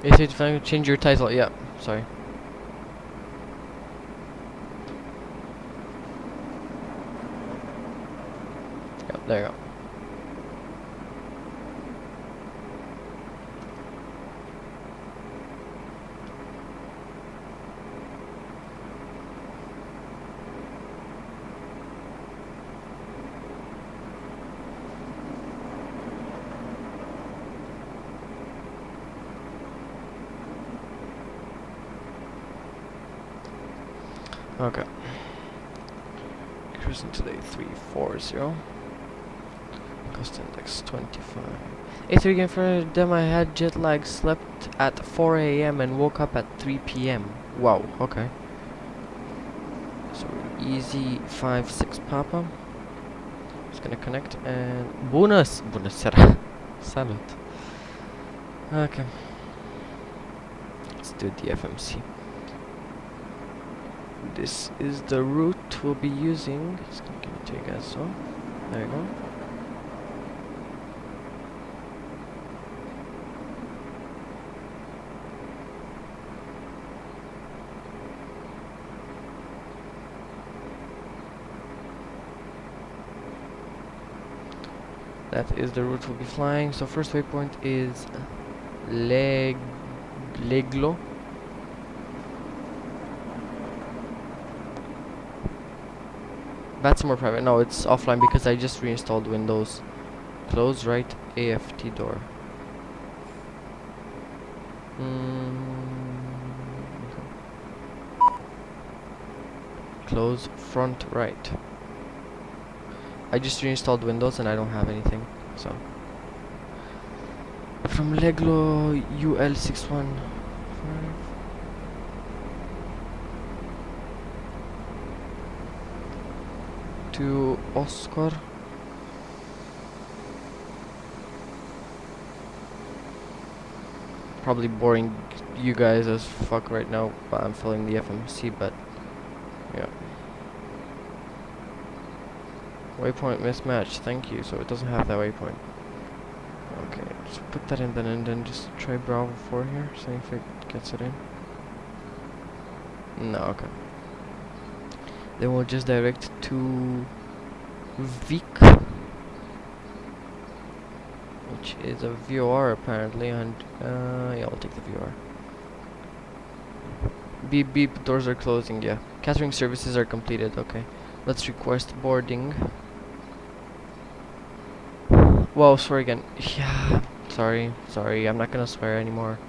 A35, change your title. Yeah, sorry. Yep, there you go. Okay. Cruising today 340. Cost index 25. A3 game for them. I had jet lag, slept at 4 AM and woke up at 3 PM. Wow, okay. So easy 5-6 Papa. Just gonna connect and bonus! Bonus sera. Salute. Okay. Let's do the FMC. This is the route we'll be using. Just gonna give it to you guys, so there you go. That is the route we'll be flying. So first waypoint is Leglo. That's more private. No, it's offline because I just reinstalled Windows. Close right AFT door. Okay. Close front right. I just reinstalled Windows and I don't have anything, so. From Leglo UL615 to Oscar. Probably boring you guys as fuck right now, but I'm filling the FMC, but yeah. Waypoint mismatch, thank you. So it doesn't have that waypoint. Okay, just put that in then, and then just try Bravo 4 here, see if it gets it in. No, okay. Then we'll just direct to Vik, which is a VOR apparently, and yeah, I'll take the VOR. Beep beep, doors are closing, yeah. Catering services are completed, okay. Let's request boarding. Whoa, swear again. Yeah, sorry, I'm not gonna swear anymore.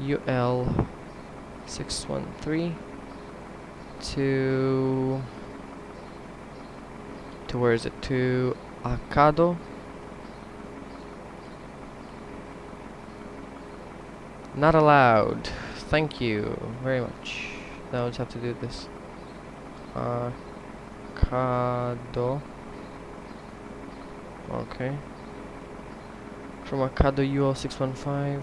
UL 613 to where is it? To Acado. Not allowed. Thank you very much. Now I just have to do this. Acado. Okay. From Acado UL 615.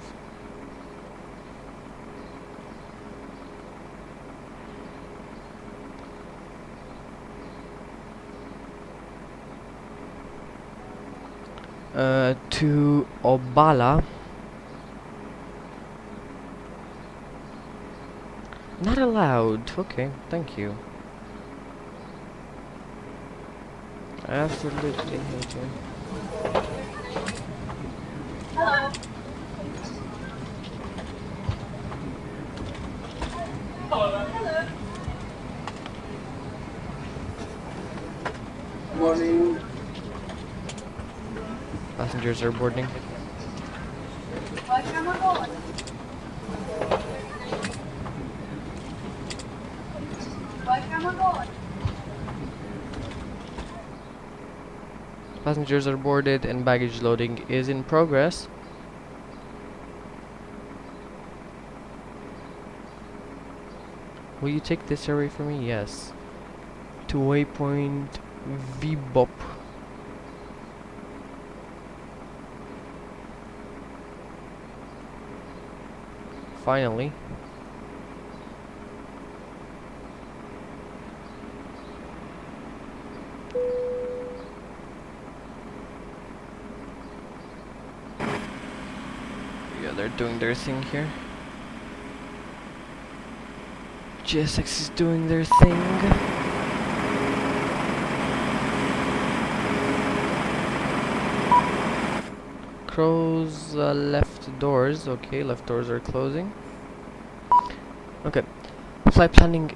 To Obala. Not allowed. Okay, thank you. I absolutely hate you. Hello. Hello. Morning. Passengers are boarding. Welcome aboard. Welcome aboard. Passengers are boarded and baggage loading is in progress. Will you take this array for me? Yes. To waypoint VBOP. Finally. Yeah, they're doing their thing here. GSX is doing their thing. Close left doors. Okay, left doors are closing. Okay. Flight planning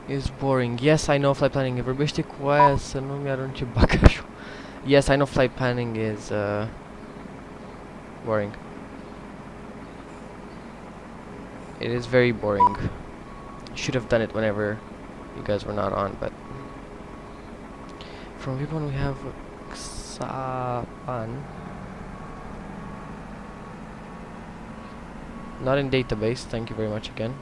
is boring. Yes, I know flight planning. Vorbește cu aia să nu mi-arunce bagajul. Yes, I know flight planning is boring. It is very boring. Should have done it whenever you guys were not on, but from people we have Xapan. Not in database, thank you very much again.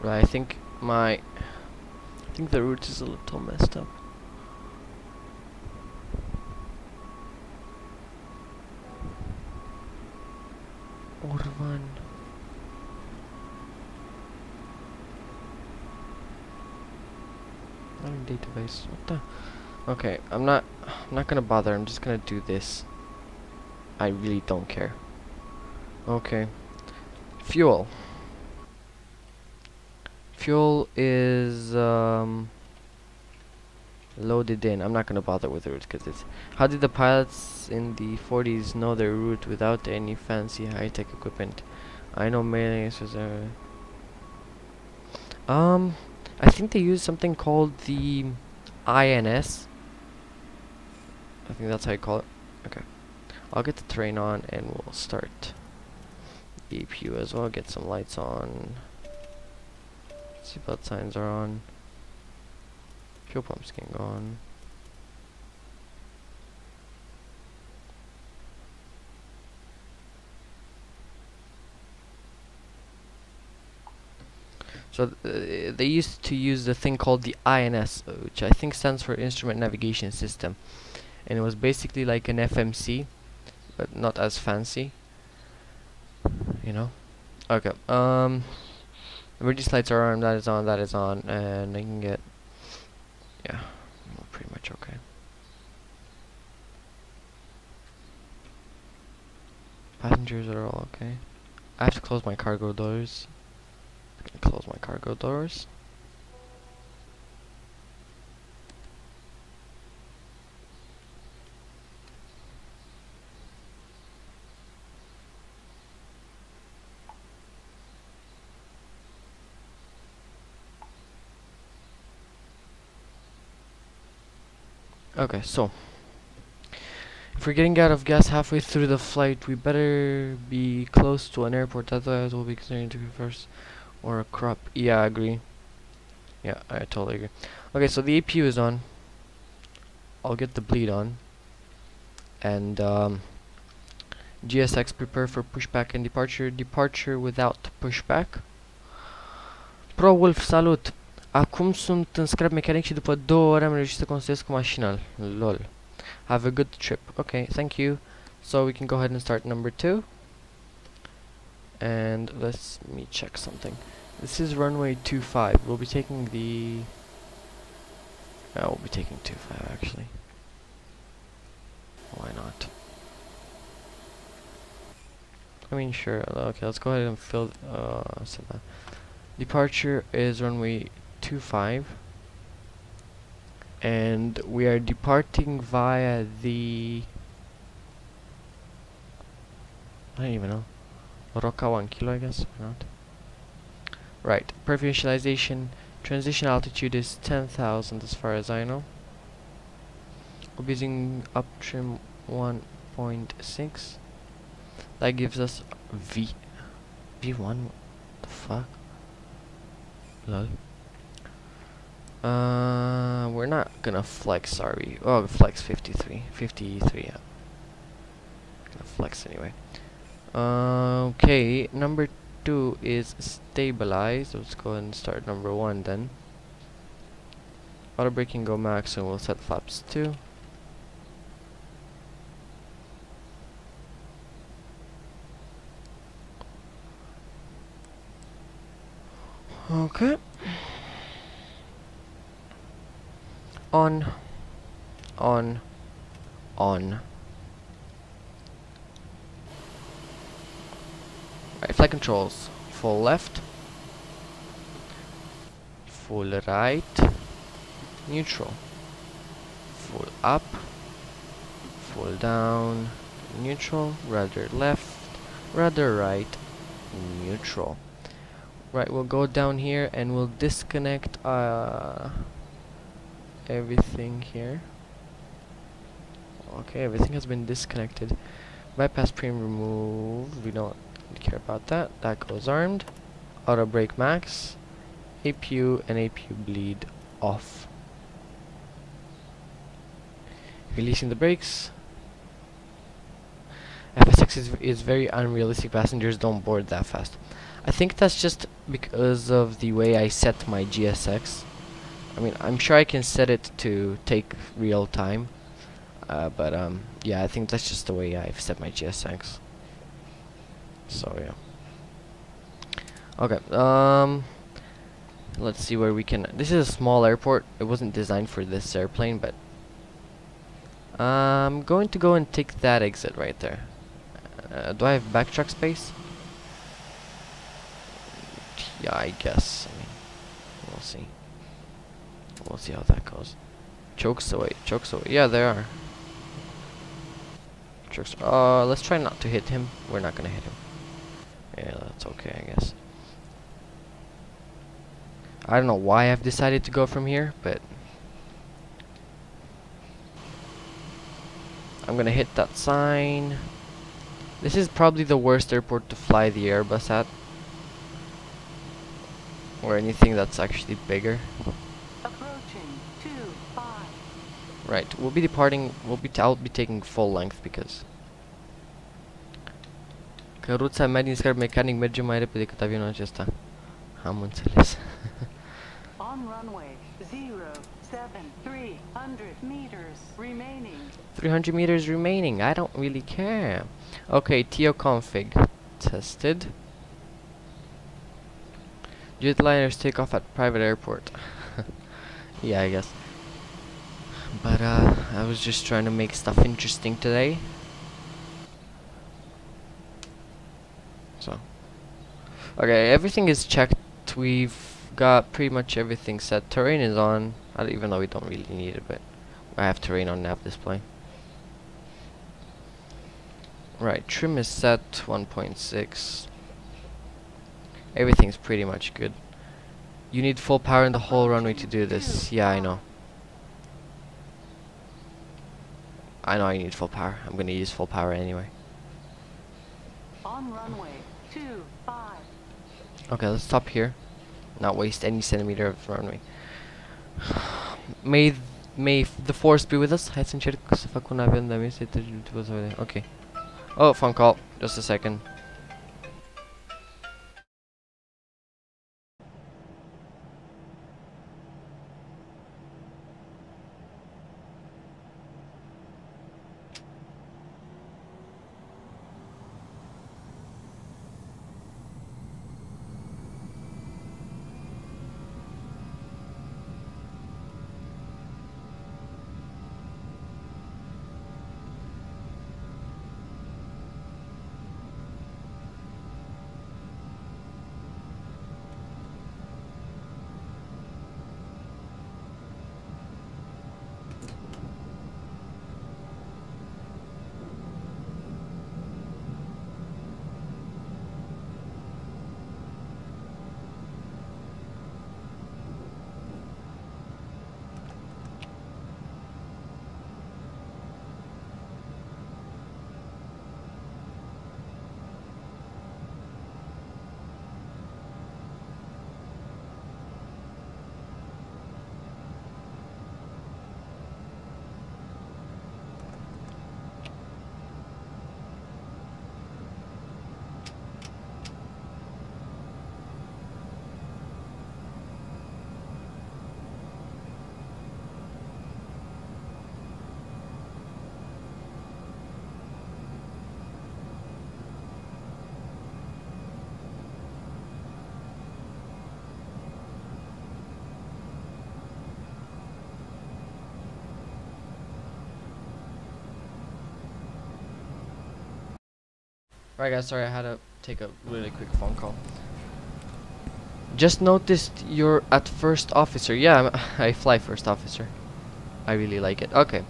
Right, I think the route is a little messed up. Orvan. Not in database. What the? Okay, I'm not gonna bother. I'm just gonna do this. I really don't care. Okay. Fuel. Fuel is loaded in. I'm not gonna bother with the route because it's. How did the pilots in the 40s know their route without any fancy high-tech equipment? I know mailing answers are. I think they use something called the INS. I think that's how you call it. Okay. I'll get the terrain on and we'll start the APU as well. Get some lights on. Seatbelt signs are on. Fuel pumps can go on. So they used to use the thing called the INS, which I think stands for Instrument Navigation System, and it was basically like an FMC, but not as fancy. You know. Okay. Emergency lights are on. That is on. That is on, and I can get. Yeah, we're pretty much okay. Passengers are all okay. I have to close my cargo doors. I'm gonna close my cargo doors. Okay, so if we're getting out of gas halfway through the flight, we better be close to an airport, otherwise we'll be considering to be first or a crop. Yeah, I agree. Yeah, I totally agree. Okay, so the APU is on. I'll get the bleed on. And GSX prepare for pushback and departure. Departure without pushback. Pro Wolf, salut! Acum sunt în scrap mechanic și după 2 ore am reușit să construiesc cu mașina. Lol. Have a good trip. Okay, thank you. So we can go ahead and start number 2. And let me check something. This is runway 25. We'll be taking the... we'll be taking 25 actually. Why not? I mean, sure. Okay, let's go ahead and fill... so that. Departure is runway 25. And we are departing via the... I don't even know. Roca 1 kilo, I guess, or not. Right, pre-visualization, transition altitude is 10,000 as far as I know. We'll be using uptrim 1.6. That gives us V1, what the fuck? Lol. We're not gonna flex, are we? Oh, flex 53, yeah. Gonna flex anyway. Okay, number 2 is stabilize. Let's go and start number 1 then. Auto braking go max, and we'll set flaps 2. Okay. On, on, on. Right, flight controls. Full left, full right, neutral, full up, full down, neutral, rudder left, rudder right, neutral. Right, we'll go down here and we'll disconnect everything here. Okay, everything has been disconnected. Bypass premium removed. We don't care about that. That goes armed. Auto brake max. APU and APU bleed off. Releasing the brakes. FSX is very unrealistic. Passengers don't board that fast. I think that's just because of the way I set my GSX. I mean, I'm sure I can set it to take real time. But yeah, I think that's just the way I've set my GSX. So yeah. Okay. Let's see where we can. This is a small airport. It wasn't designed for this airplane, but I'm going to go and take that exit right there. Do I have backtrack space? Yeah, I guess. I mean, we'll see. We'll see how that goes. Chokes away. Chokes away. Yeah, there are. Chokes. Let's try not to hit him. We're not gonna hit him. Yeah, that's okay, I guess. I don't know why I've decided to go from here, but I'm gonna hit that sign. This is probably the worst airport to fly the Airbus at, or anything that's actually bigger. Approaching 25. Right, we'll be departing. I'll be taking full length because căruța mea din scarb mecanic merge mai repede decât avionul acesta. Am înțeles. On runway 300 meters remaining. 300 meters remaining. I don't really care. Okay, TO config tested. Jetliners take off at private airport. Yeah, I guess. But I was just trying to make stuff interesting today. So, okay, everything is checked. We've got pretty much everything set. Terrain is on, even though we don't really need it, but I have terrain on nav display. Right, trim is set 1.6. Everything's pretty much good. You need full power in the whole runway to do this. Yeah, I know. I know I need full power. I'm gonna use full power anyway. On runway 25. Okay, let's stop here. Not waste any centimeter of runway. May the force be with us. Hai să încerc să fac un avion de-a să vedem. Okay. Oh, phone call. Just a second. Right, guys, sorry, I had to take a really quick phone call. Just noticed you're at first officer. Yeah, I fly first officer. I really like it. Okay.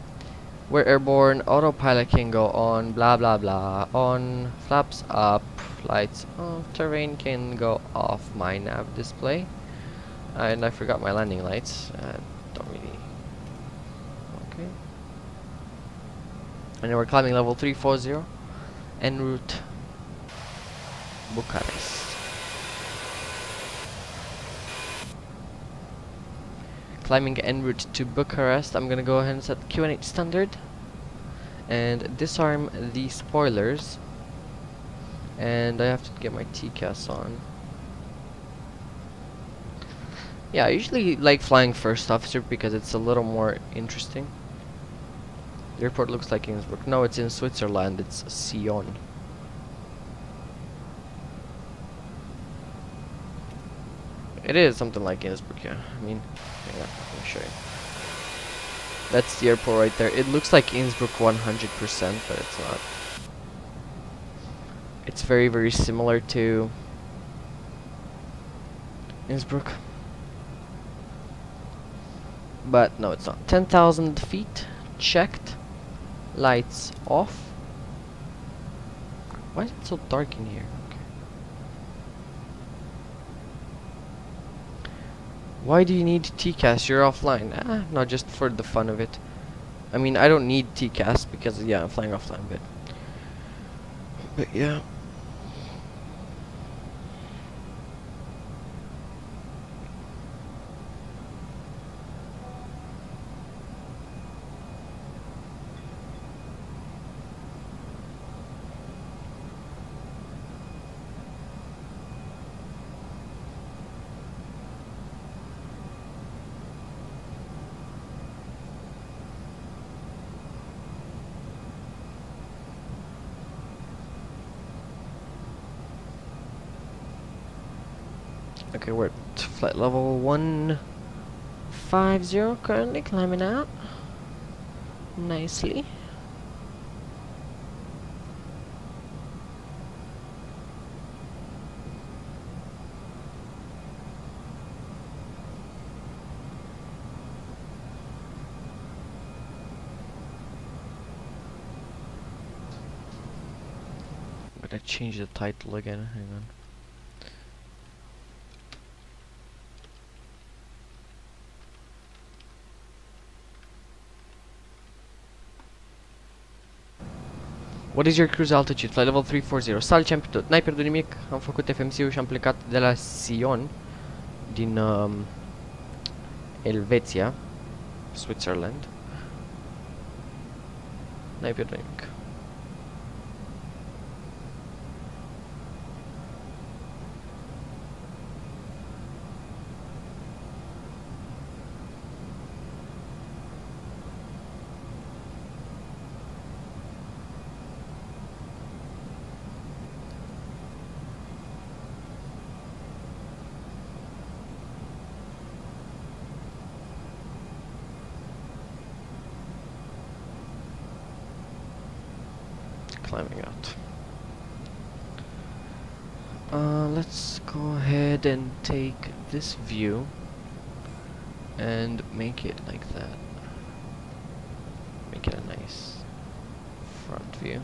We're airborne, autopilot can go on, blah blah blah, on, flaps up, lights off, terrain can go off my nav display. And I forgot my landing lights. Don't really. Okay. And then we're climbing level 340, en route Bucharest. Climbing en route to Bucharest. I'm gonna go ahead and set QNH standard and disarm the spoilers, and I have to get my TCAS on. Yeah, I usually like flying first officer because it's a little more interesting. The airport looks like Innsbruck. No, it's in Switzerland. It's Sion. It is something like Innsbruck, yeah. I mean, yeah, let me show you. That's the airport right there. It looks like Innsbruck 100%, but it's not. It's very, very similar to Innsbruck. But no, it's not. 10,000 feet, checked. Lights off. Why is it so dark in here? Okay. Why do you need TCAS? You're offline. No, just for the fun of it. I mean, I don't need TCAS because, yeah, I'm flying offline, but yeah. Okay, we're at flight level 150 currently, climbing out nicely. I'm gonna change the title again, hang on. What is your cruise altitude? Flight level 340. Sal, n-ai pierdut nimic. Am făcut FMC-ul și am plecat de la Sion, din Elveția, Switzerland. N-ai pierdut nimic. Climbing out. Let's go ahead and take this view and make it like that. Make it a nice front view.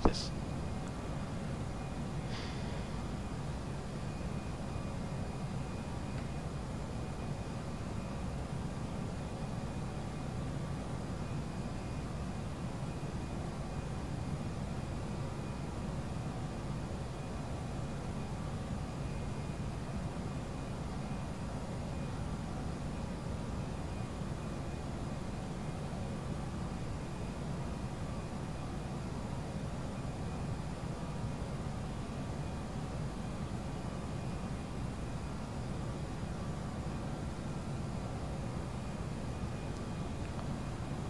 This.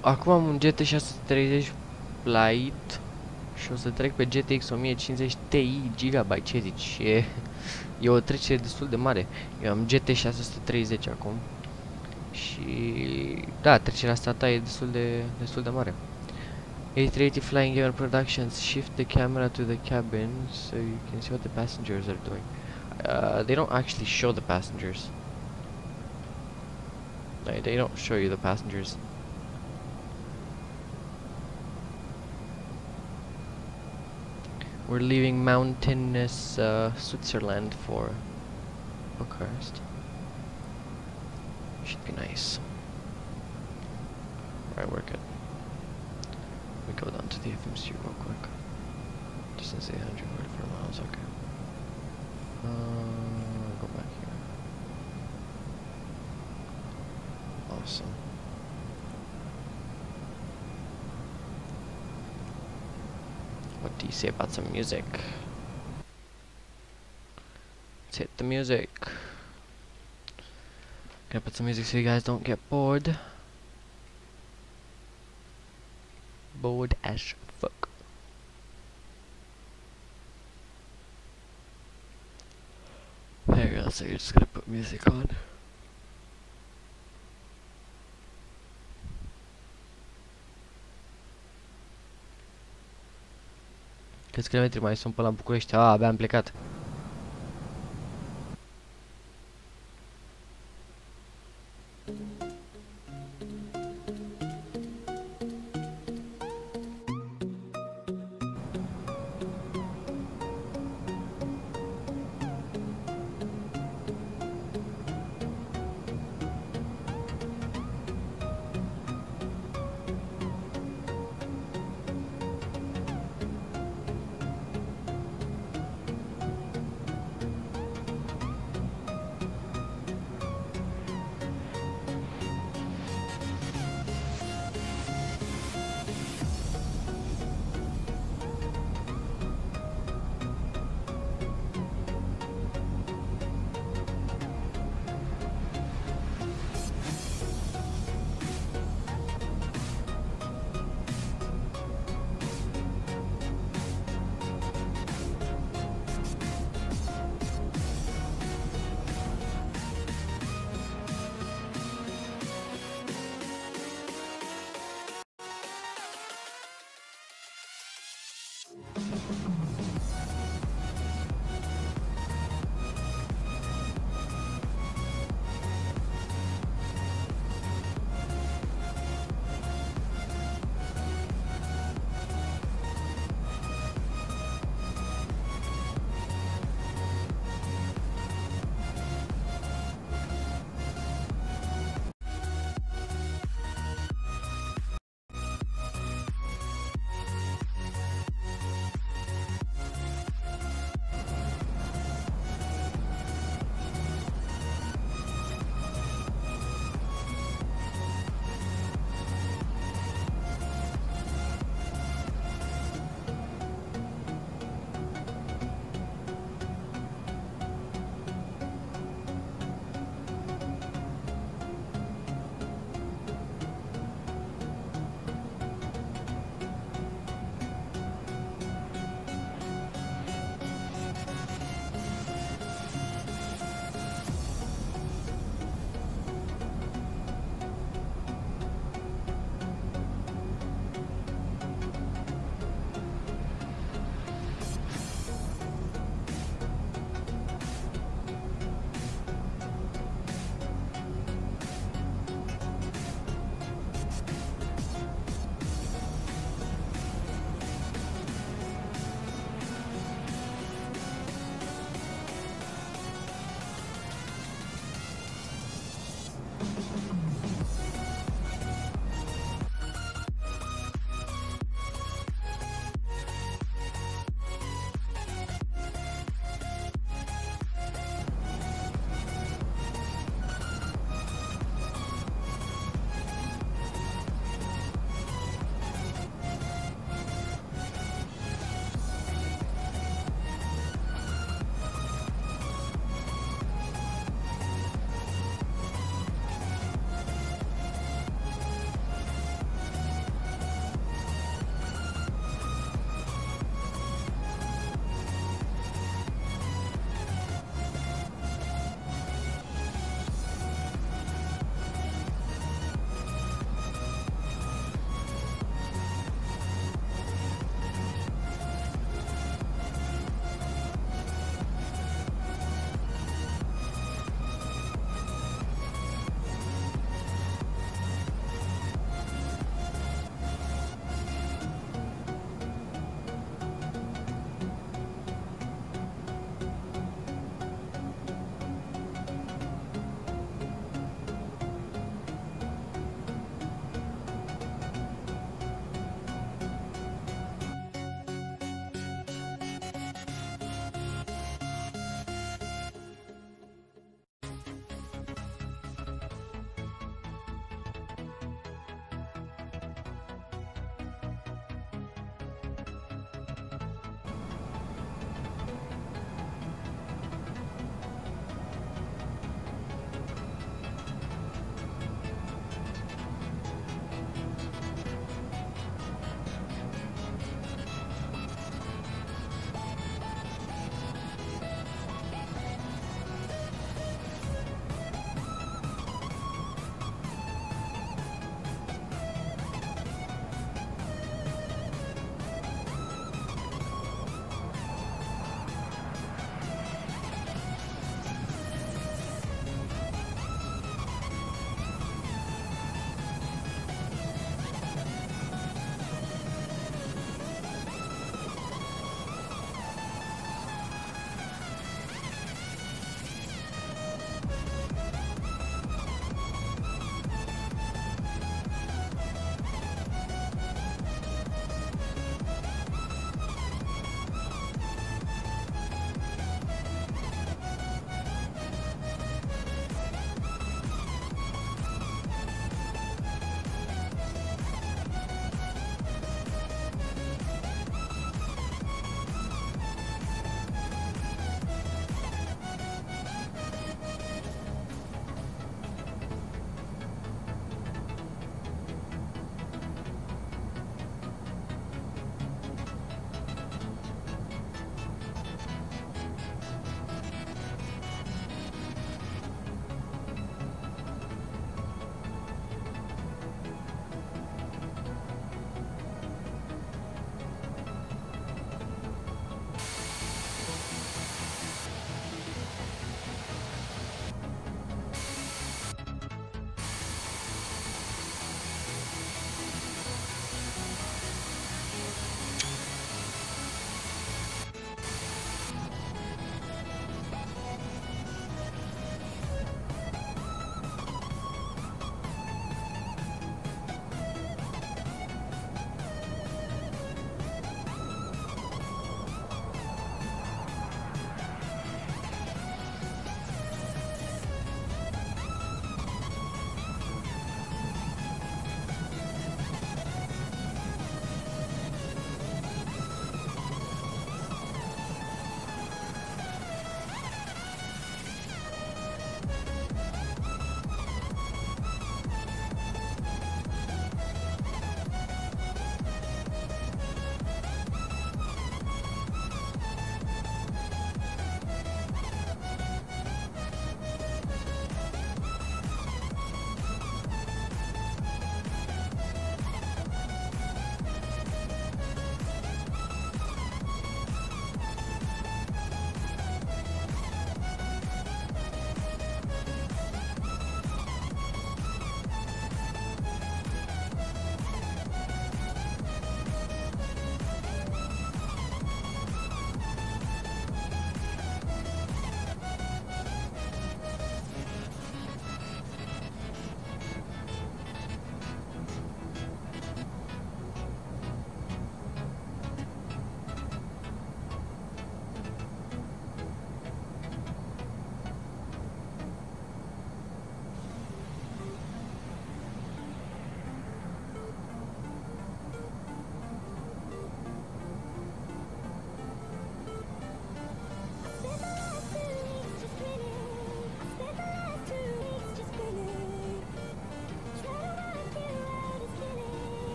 Acum am un GT 630 Lite și o să trec pe GTX 1050 Ti Gigabyte. Ce zici? E o trecere destul de mare. Eu am GT 630 acum. Și da, trecerea asta ta e destul de mare. A380 flying game productions, shift the camera to the cabin so you can see what the passengers are doing. They don't actually show the passengers. Like, they don't show you the passengers. We're leaving mountainous Switzerland for Bucharest. Should be nice. Alright, we're good. We go down to the FMC real quick. Distance 844 miles, okay. Go back here. Awesome. What do you say about some music? Let's hit the music. Gonna put some music so you guys don't get bored. Bored as fuck. There you go, so you're just gonna put music on. Câți kilometri mai sunt până la București? Abia am plecat.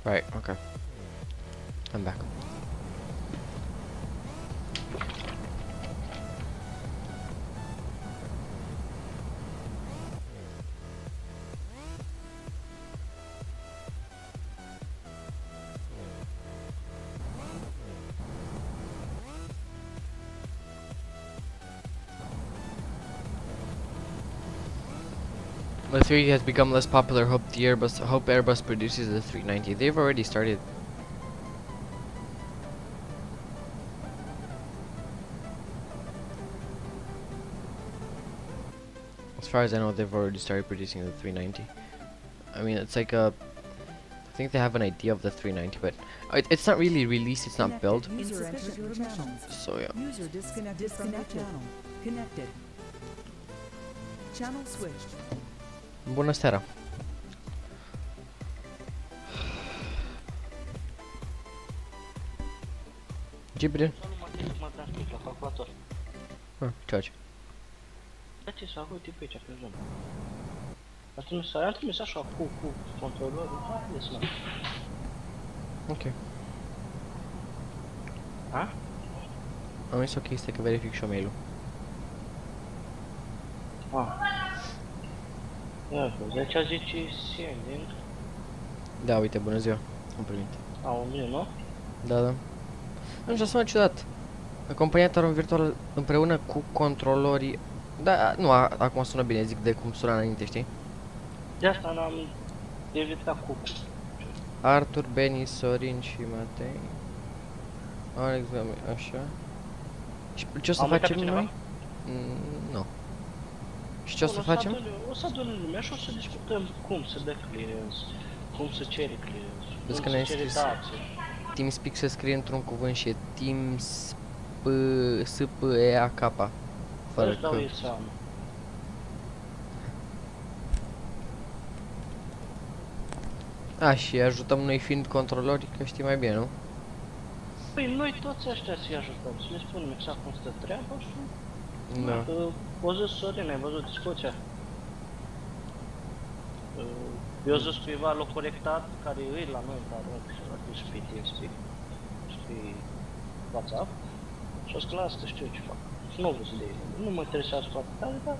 Right, okay. I'm back. The 3 has become less popular. Hope Airbus produces the 390. They've already started. As far as I know, they've already started producing the 390. I mean, it's like a... I think they have an idea of the 390, but it's not really released, it's not built. User entered your channel. So yeah. User disconnected from your channel. Connected. Channel switched. Bună seara. Gibril. Mă transmit la calculator. Ce faci? Da, ce să uite pe aici, pe zonă. Am trimis așa cu controlorul, haideți mă. Ok. A? Am zis ok, stai că verific și-o mail-ul. Ia știu, de aceea zice sending. Da, uite, bună ziua. Am primit. A, 1000, nu? Da, da. Nu știu, sună ciudat. Compania Taron Virtual împreună cu controlorii... Da, nu, acum sună bine, zic de cum suna înainte, știi? De asta n-am evitat cu. Artur, Beni, Sorin și Matei. Alex, așa. Și ce o să facem noi? Nu. Și ce o să facem? O să adunăm lumea și o să discutăm cum să dă clearance, cum să cere clearance, Vezi cum că să ne-ai cere scris taxe. TeamSpeak se scrie într-un cuvânt și e S-P-E-A-K. Fără Îți dau că. ei seama. A, și ajutăm noi fiind controlori, că știi mai bine, nu? Păi noi toți ăștia să-i ajutăm, să le spunem exact cum stă treaba și... Da. O zis Sorin, ai văzut discuția? Eu zis cuiva l-a corectat, care îi la noi, dar și pe TeamSpeak și pe WhatsApp. Și o să lasă că știu ce fac. Și nu văzut de ei, nu mă interesează foarte tare, dar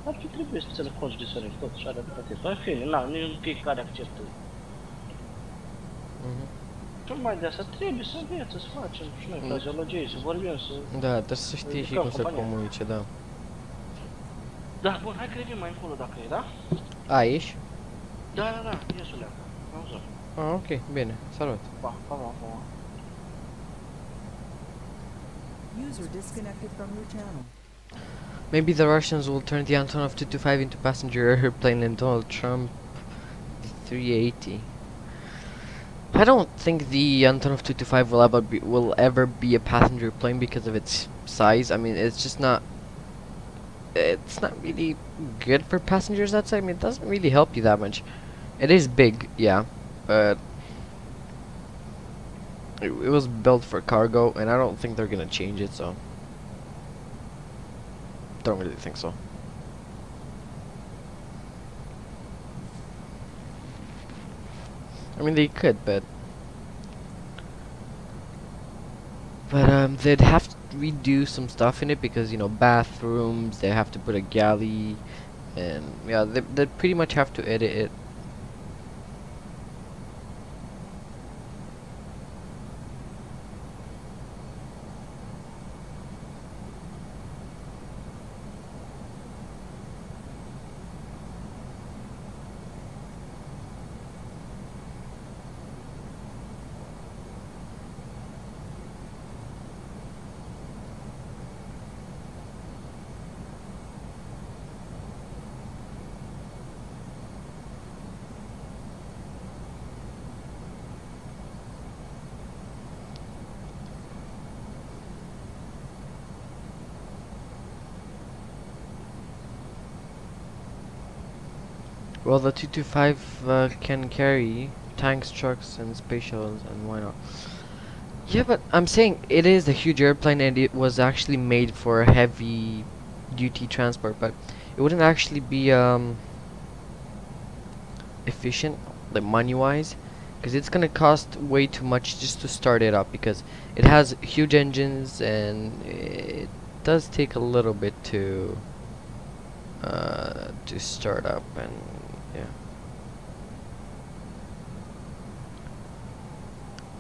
ar fi trebuit să țină cont de Sorin, tot și are dreptate. În fine, na, nu e fiecare acceptă. Și mai de asta trebuie să învețe, să facem și noi frazeologie, să vorbim, să... Da, trebuie să știi și cum să comunice, da. Da, bun, hai că revin mai încolo dacă e, da? A, ești? Da, iesule, am zis. Ah, ok, bine, salut. Pa. User disconnected from your channel. Maybe the Russians will turn the Antonov 225 into passenger airplane and Donald Trump the 380. I don't think the Antonov 225 will ever be a passenger plane because of its size. I mean, it's just not. It's not really good for passengers. That's. I mean, it doesn't really help you that much. It is big, yeah, but it was built for cargo, and I don't think they're gonna change it. So, don't really think so. I mean, they could, but they'd have to redo some stuff in it because, you know, bathrooms. They have to put a galley, and yeah, they'd pretty much have to edit it. Well, the 225 can carry tanks, trucks, and space shuttles, and why not? Yeah, but I'm saying it is a huge airplane, and it was actually made for heavy duty transport, but it wouldn't actually be efficient, like money-wise, because it's gonna cost way too much just to start it up, because it has huge engines and it does take a little bit to start up, and yeah.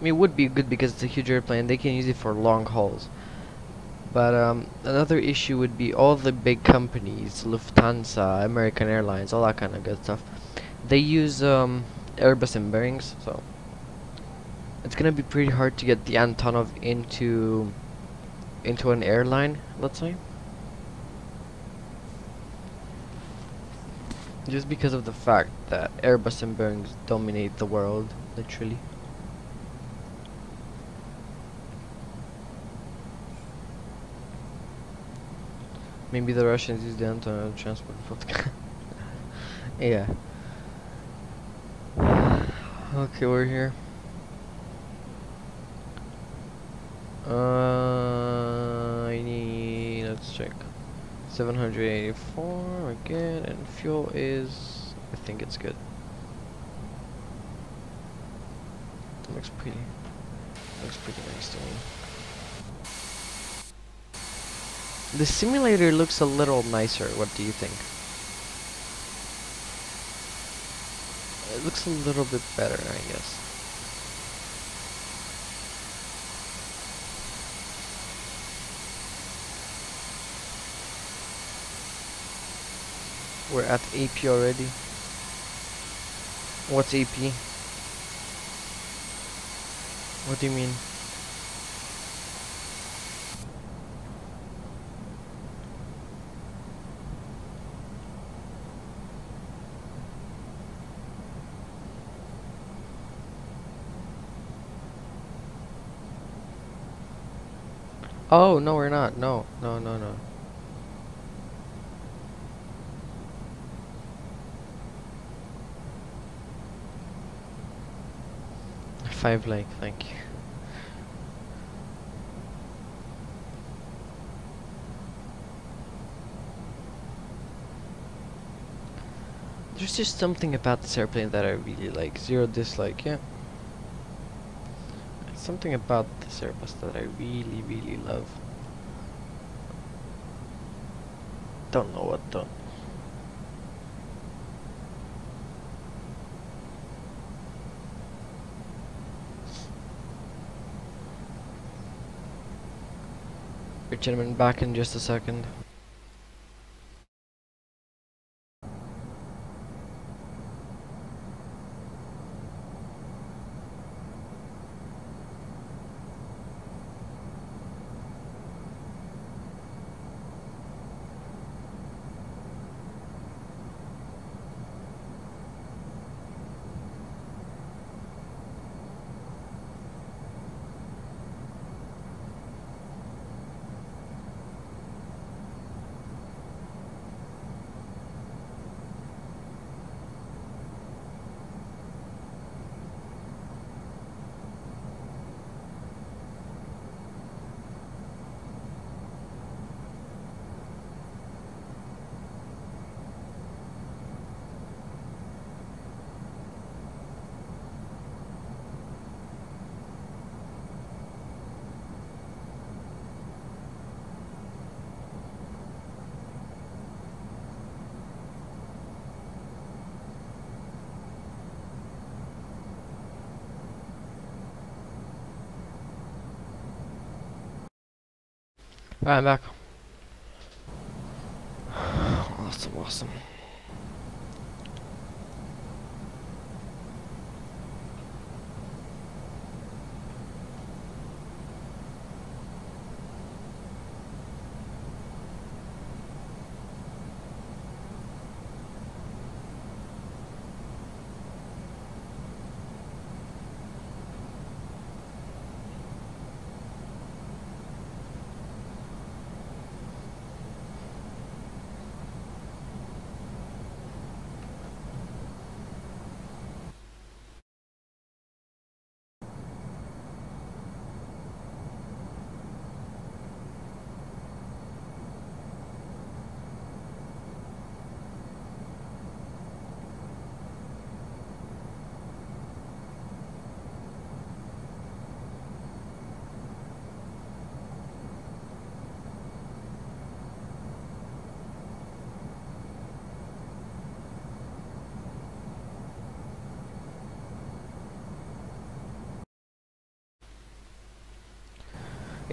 I mean, it would be good because it's a huge airplane. They can use it for long hauls. But another issue would be all the big companies, Lufthansa, American Airlines, all that kind of good stuff. They use Airbus and bearings, so it's gonna be pretty hard to get the Antonov into an airline, let's say. Just because of the fact that Airbus and bearings dominate the world, literally. Maybe the Russians use the Antonov transport for yeah. Okay, we're here. I need, let's check. 784, we're good, and fuel is, I think it's good. Looks pretty nice to me. The simulator looks a little nicer, what do you think? It looks a little bit better, I guess. We're at AP already. What's AP? What do you mean? Oh, no, we're not. No. 5 like, thank you. There's just something about this airplane that I really like. Zero dislike, yeah. Something about this Airbus that I really love. Don't know what though. Gentlemen, back in just a second. Alright, I'm back. Awesome.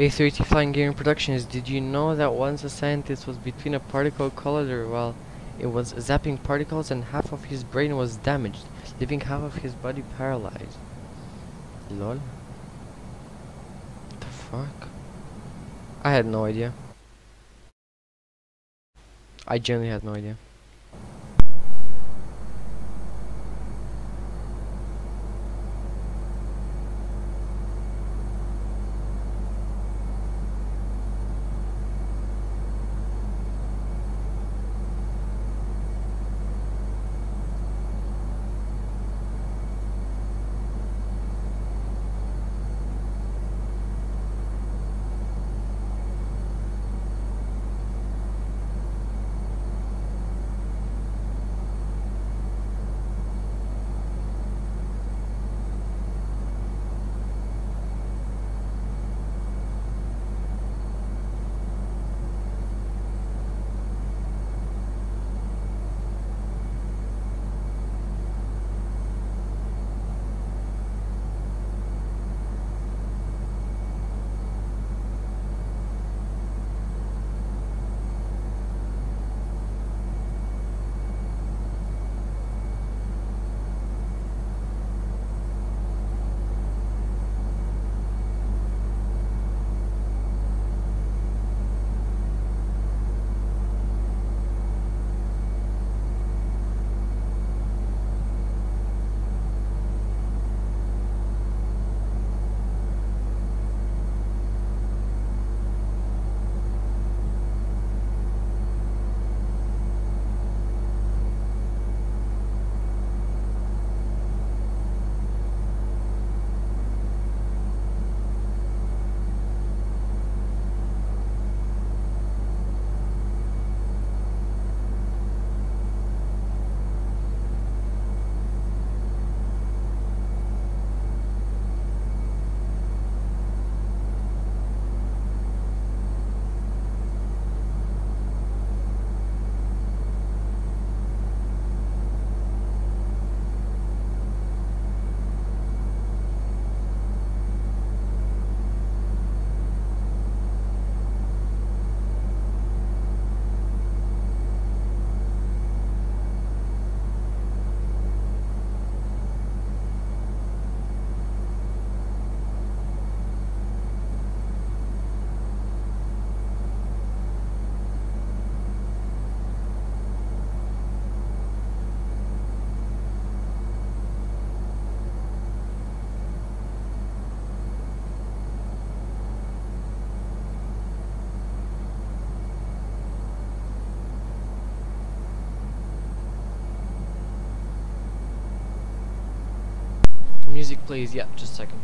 A30 Flying Gear Productions, did you know that once a scientist was between a particle collider while it was zapping particles and half of his brain was damaged, leaving half of his body paralyzed? Lol. The fuck? I had no idea. I genuinely had no idea. Music plays, yeah, just a second.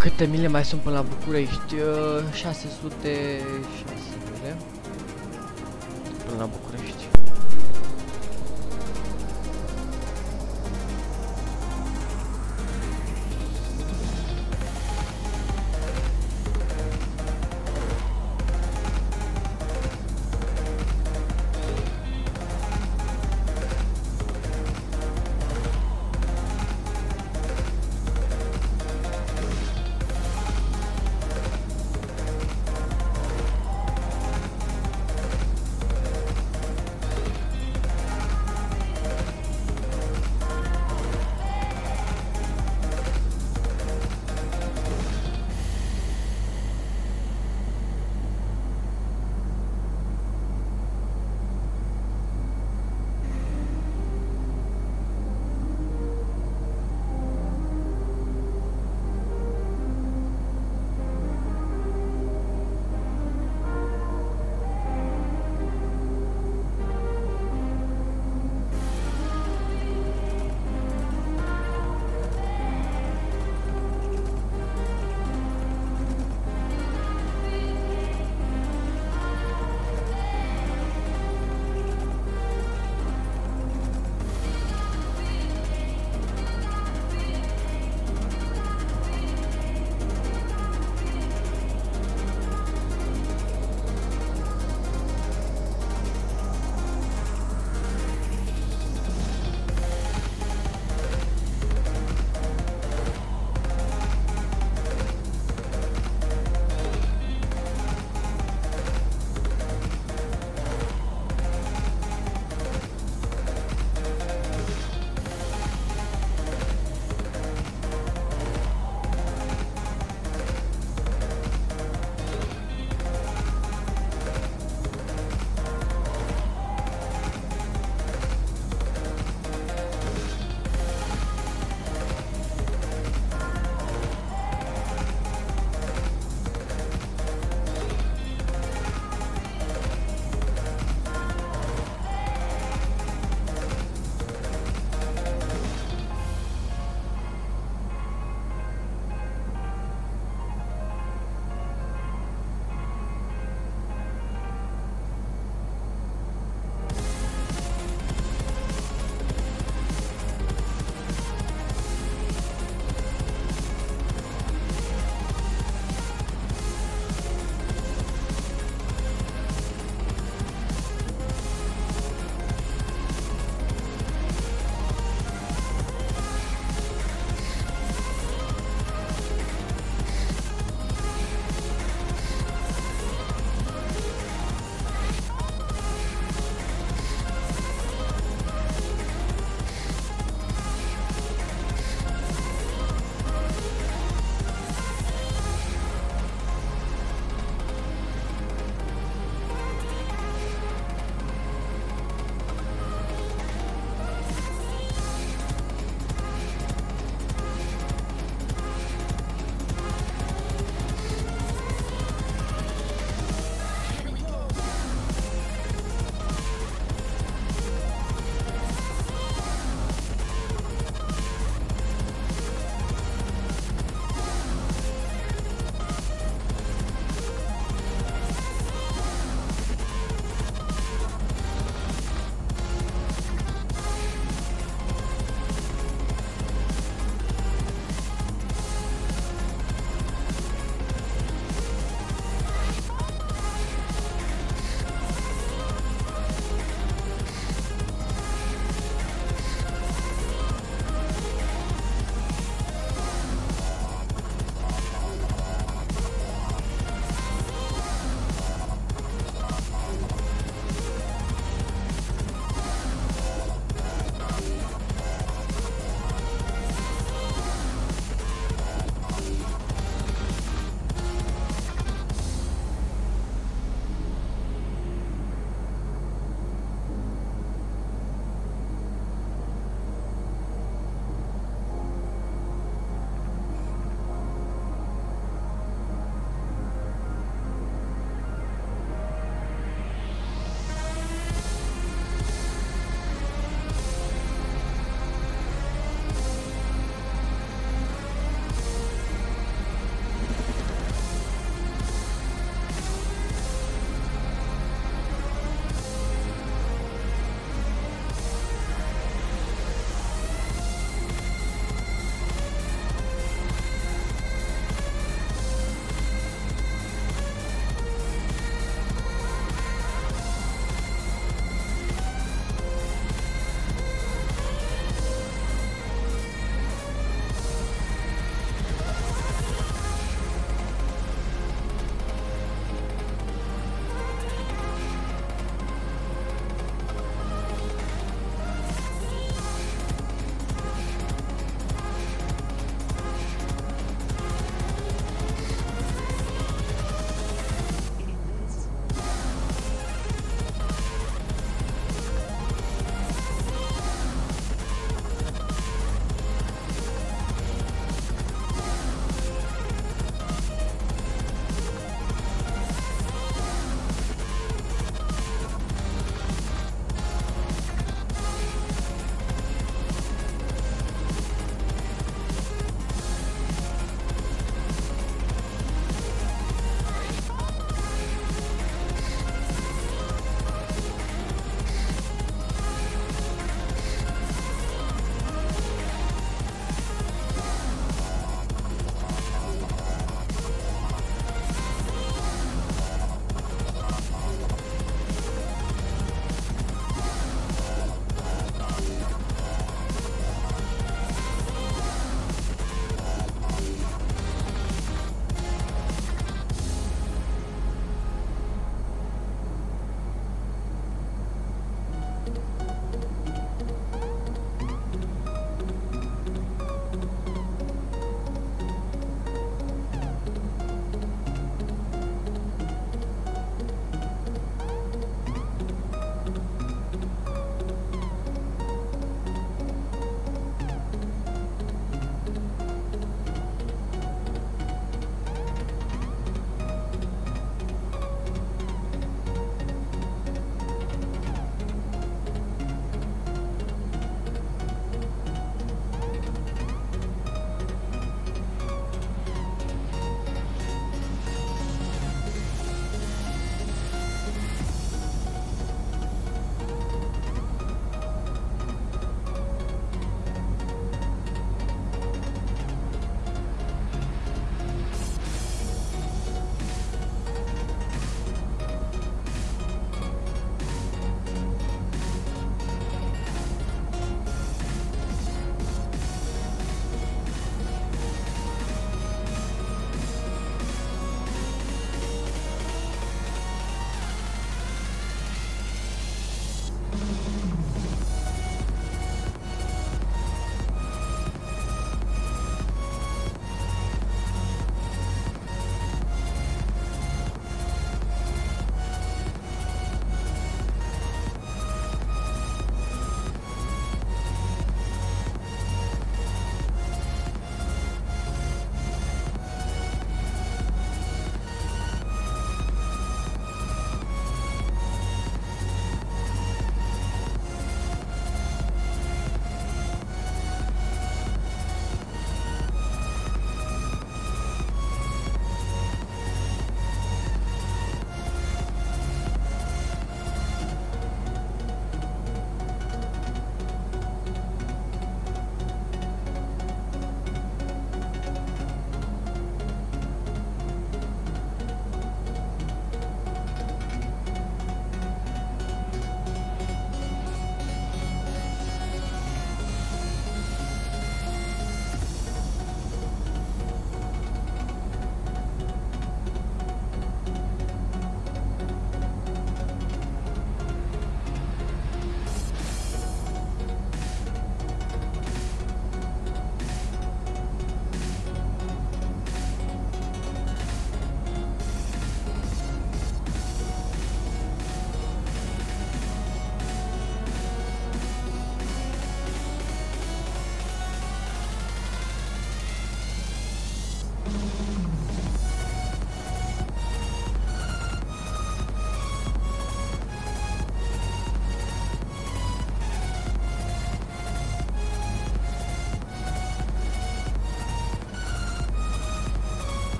Câte mile mai sunt până la București? 600 mile până la București.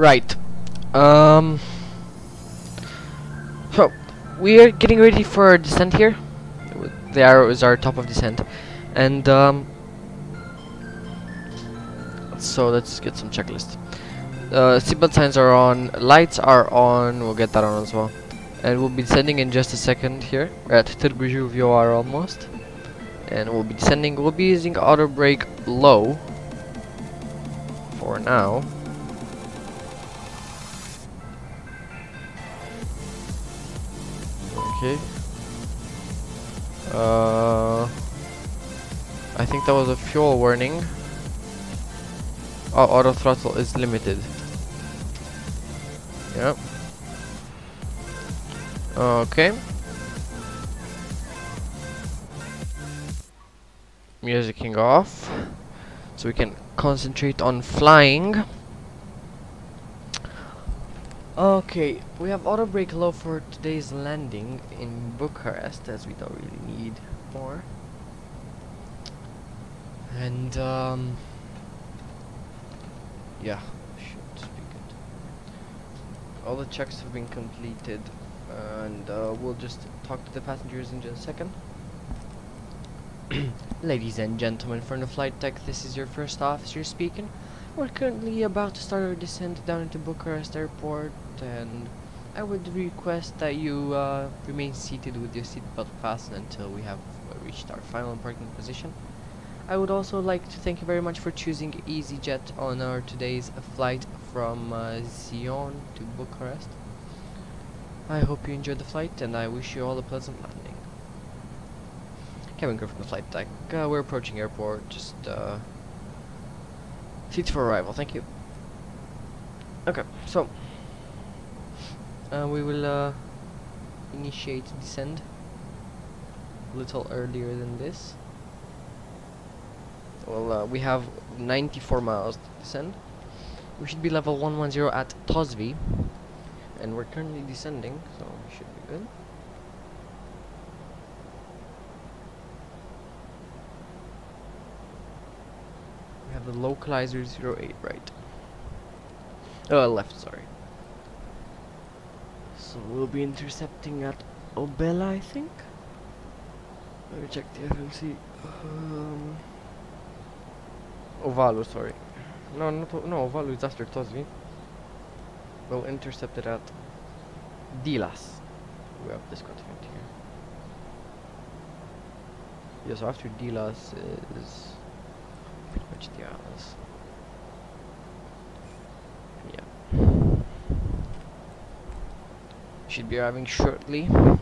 Right. Um. So we are getting ready for our descent here. The arrow is our top of descent, and so let's get some checklist. Seatbelt signs are on, lights are on. We'll get that on as well, and we'll be descending in just a second. Here we're at Târgu Jiu Vioară almost, and we'll be descending. We'll be using auto brake low for now. Okay. I think that was a fuel warning. Oh, auto throttle is limited. Yep. Okay. Musicking off, so we can concentrate on flying. Okay, we have auto brake low for today's landing in Bucharest, as we don't really need more. And yeah, should be good. All the checks have been completed, and we'll just talk to the passengers in just a second. Ladies and gentlemen, from the flight deck, this is your first officer speaking. We're currently about to start our descent down into Bucharest Airport, and I would request that you remain seated with your seatbelt fastened until we have reached our final parking position. I would also like to thank you very much for choosing EasyJet on our today's flight from Zion to Bucharest. I hope you enjoyed the flight, and I wish you all a pleasant landing. Kevin Griffin, the flight deck. We're approaching airport. Just seats for arrival. Thank you. Okay, so we will initiate descent a little earlier than this. Well, we have 94 miles to descend. We should be level 110 at Tosvi, and we're currently descending, so we should be good. We have the localizer 08 right. Left, sorry. So we'll be intercepting at Obela, I think. Let me check the FMC. Ovalu, sorry. No, Ovalu is after Tosvi. We'll intercept it at Dilas. We have this continent here. Yeah, so after Dilas is pretty much the islands. Yeah. Should be arriving shortly. We're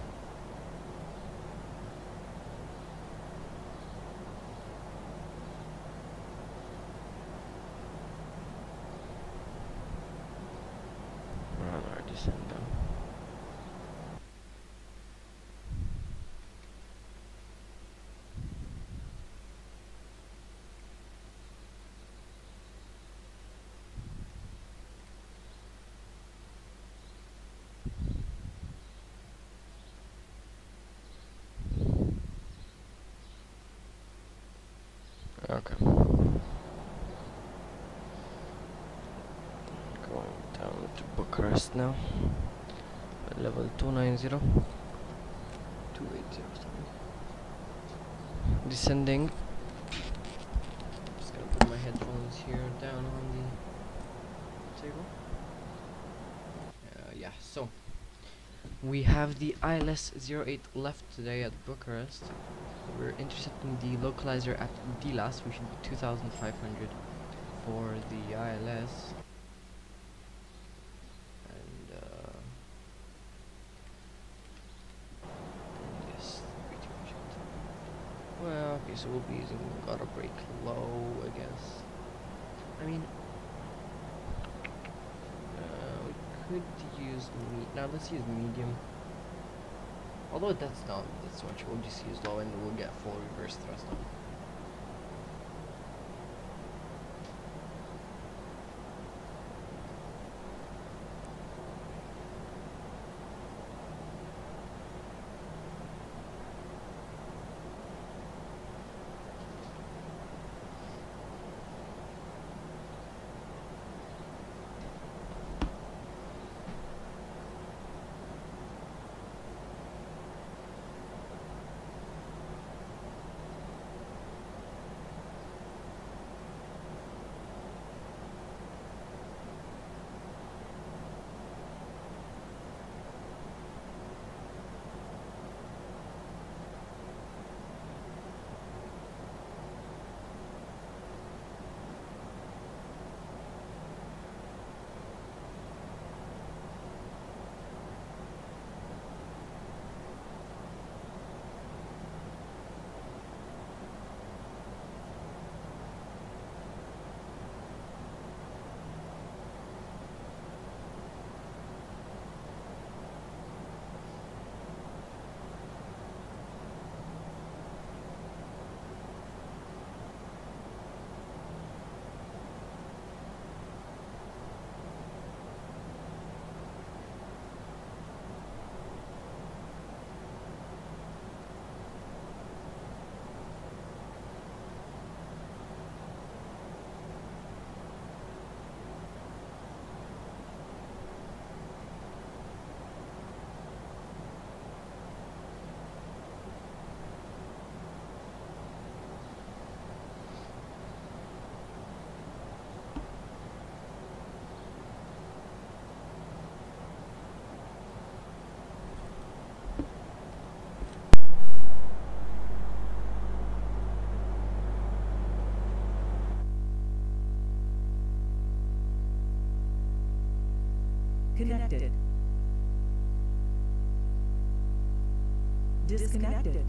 on our descent now. Okay. Going down to Bucharest now. At level 290. 280, sorry. Descending. Just gonna put my headphones here down on the table. Yeah, so we have the ILS 08 left today at Bucharest. We're intercepting the localizer at Dilas. We should be 2,500 for the ILS. And yes, pretty much it. Well, okay, so we'll be using auto brake low, I guess. I mean, we could use now. Let's use medium. Although that's not that much, we'll just use low and we'll get full reverse thrust on. connected. Disconnected.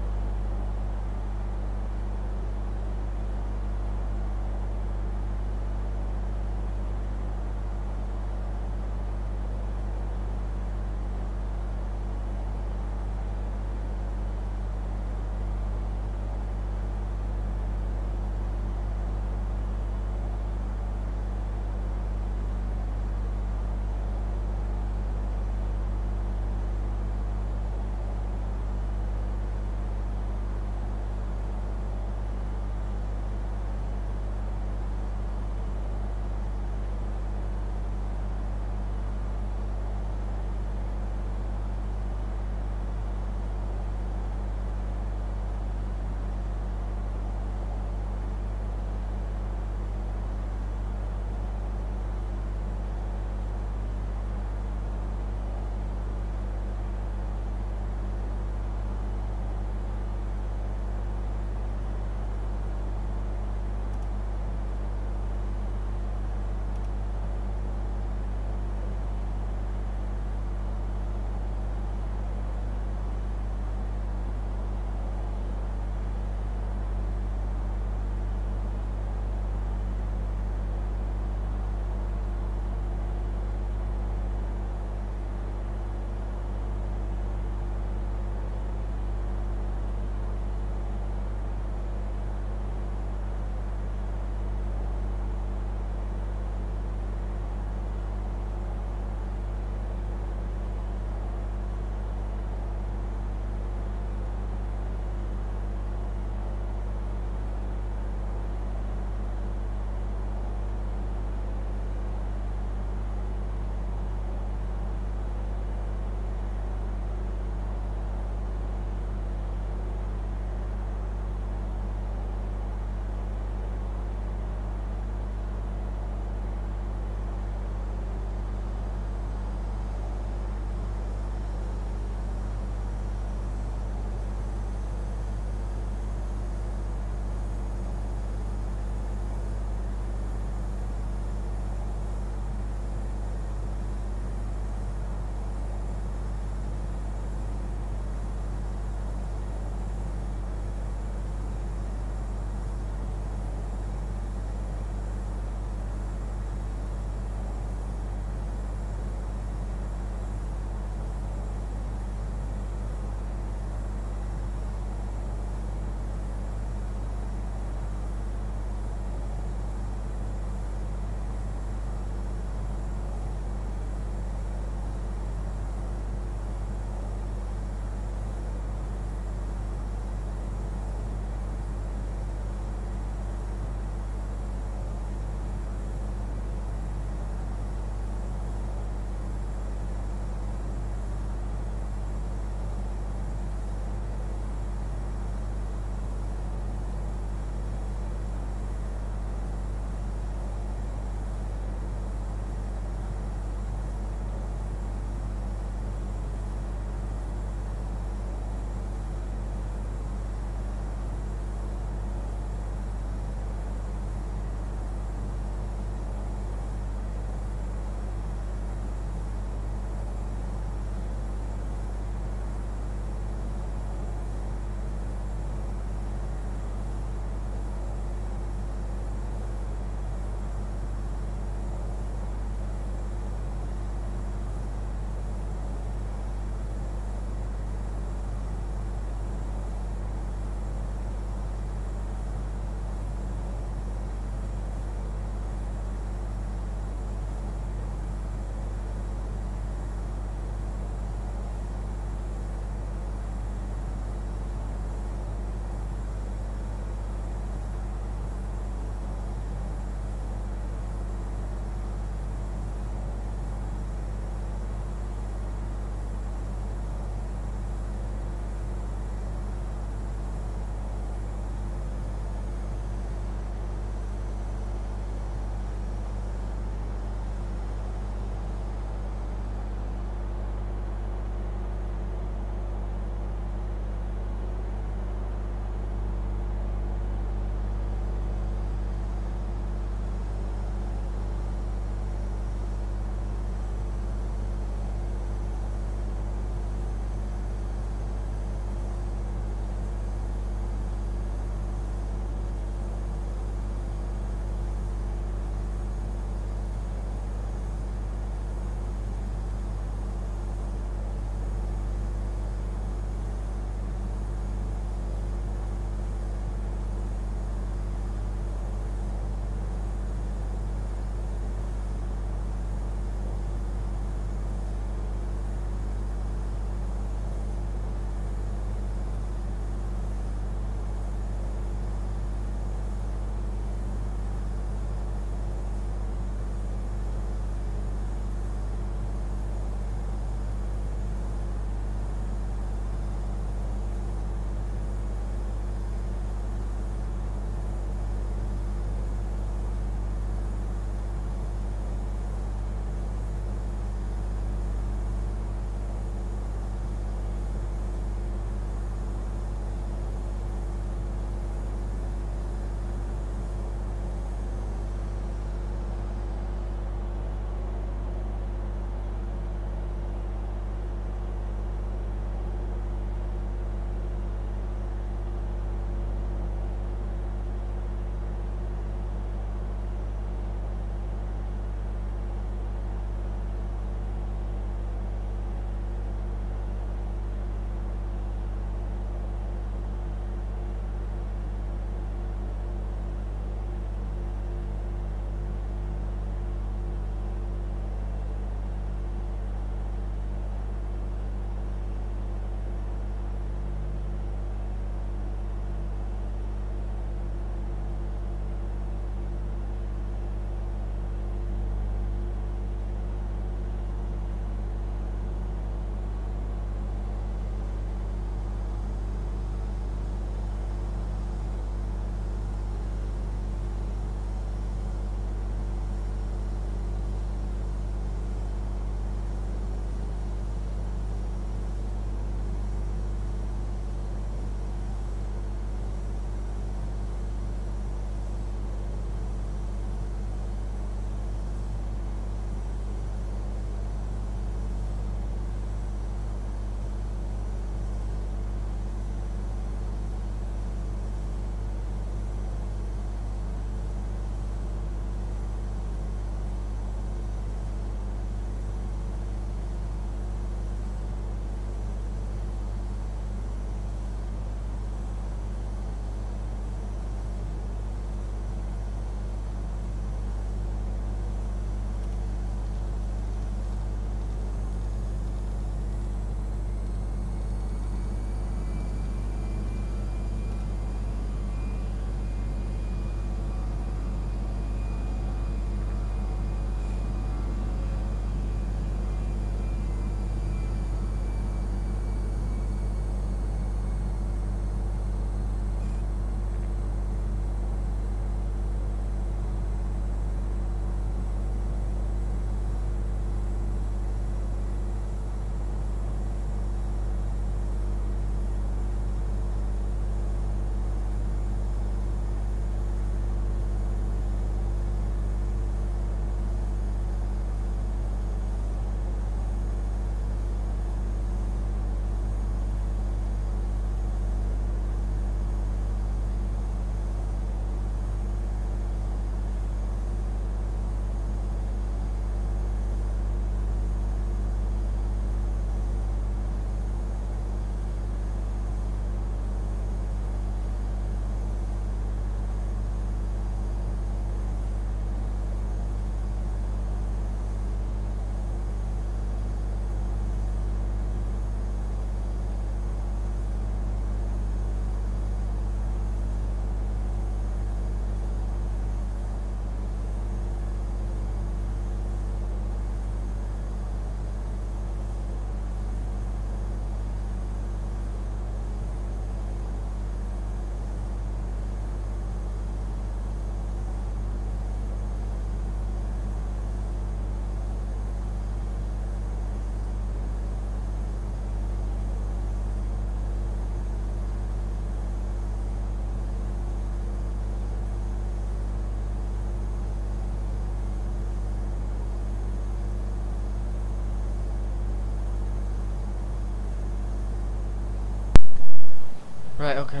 Right, okay.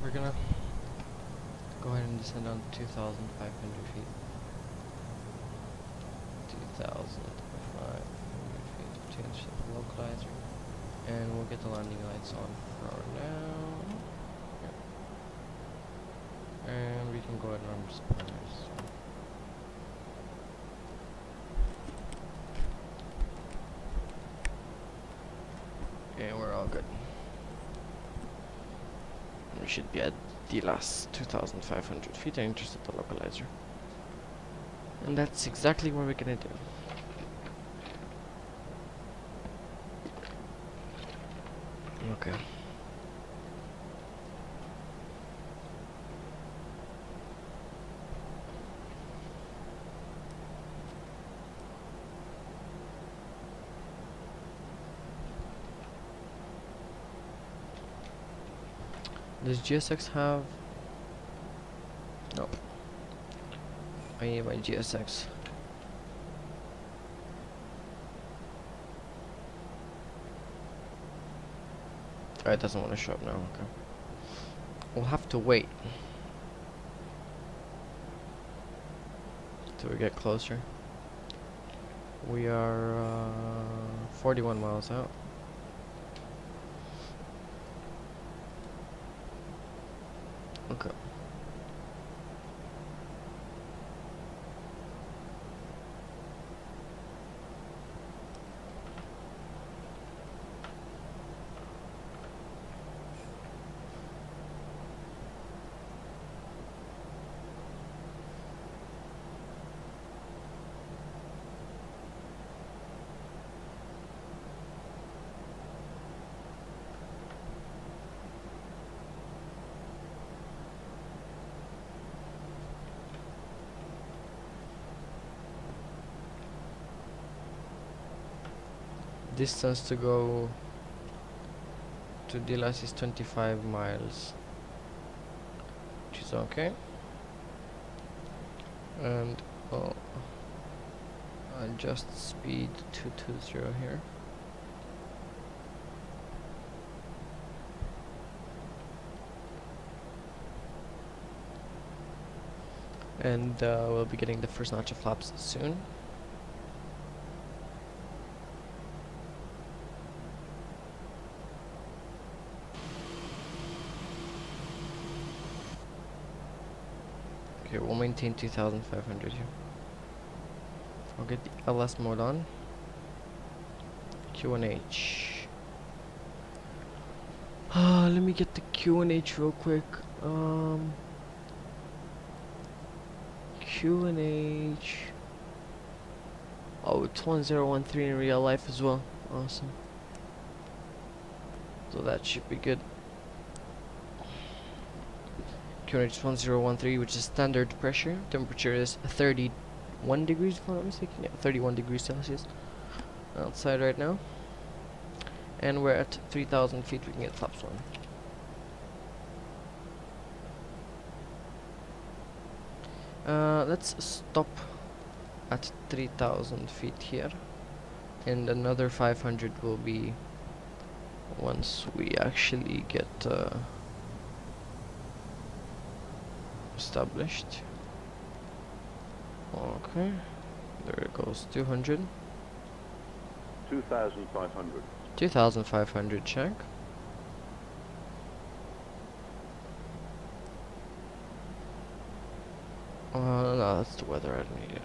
We're gonna go ahead and descend on 2,500 feet. 2,500 feet. Change the localizer. And we'll get the landing lights on for now. Yep. And we can go ahead and run spawners. Okay, we're all good. We should be at the last 2,500 feet and intercept the localizer. And that's exactly what we're gonna do. Okay. Does GSX have... Nope. I need my GSX. Oh, it doesn't want to show up now, okay. We'll have to wait till we get closer. We are 41 miles out. Okay. Distance to go to Dilas is 25 miles, which is okay. And I'll adjust speed to 220 here. And we'll be getting the first notch of flaps soon. Okay, we'll maintain 2,500 here. I'll get the LS mode on. QNH. Let me get the QNH real quick. QNH. Oh, it's 1013 in real life as well. Awesome. So that should be good. QNH 1013, which is standard pressure. Temperature is 31 degrees, if I'm not mistaken. Yeah, 31 degrees Celsius outside right now. And we're at 3,000 feet. We can get flaps on. Let's stop at 3,000 feet here, and another 500 will be once we actually get established. Okay, there it goes. 200. 2,500. 2,500, check. No, that's the weather. I don't need it.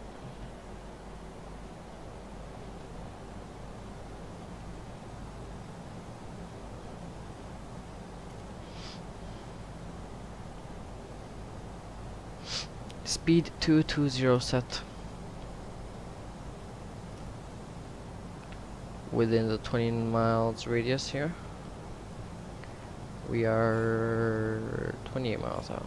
Speed 220 set. Within the 20 miles radius here. We are 28 miles out.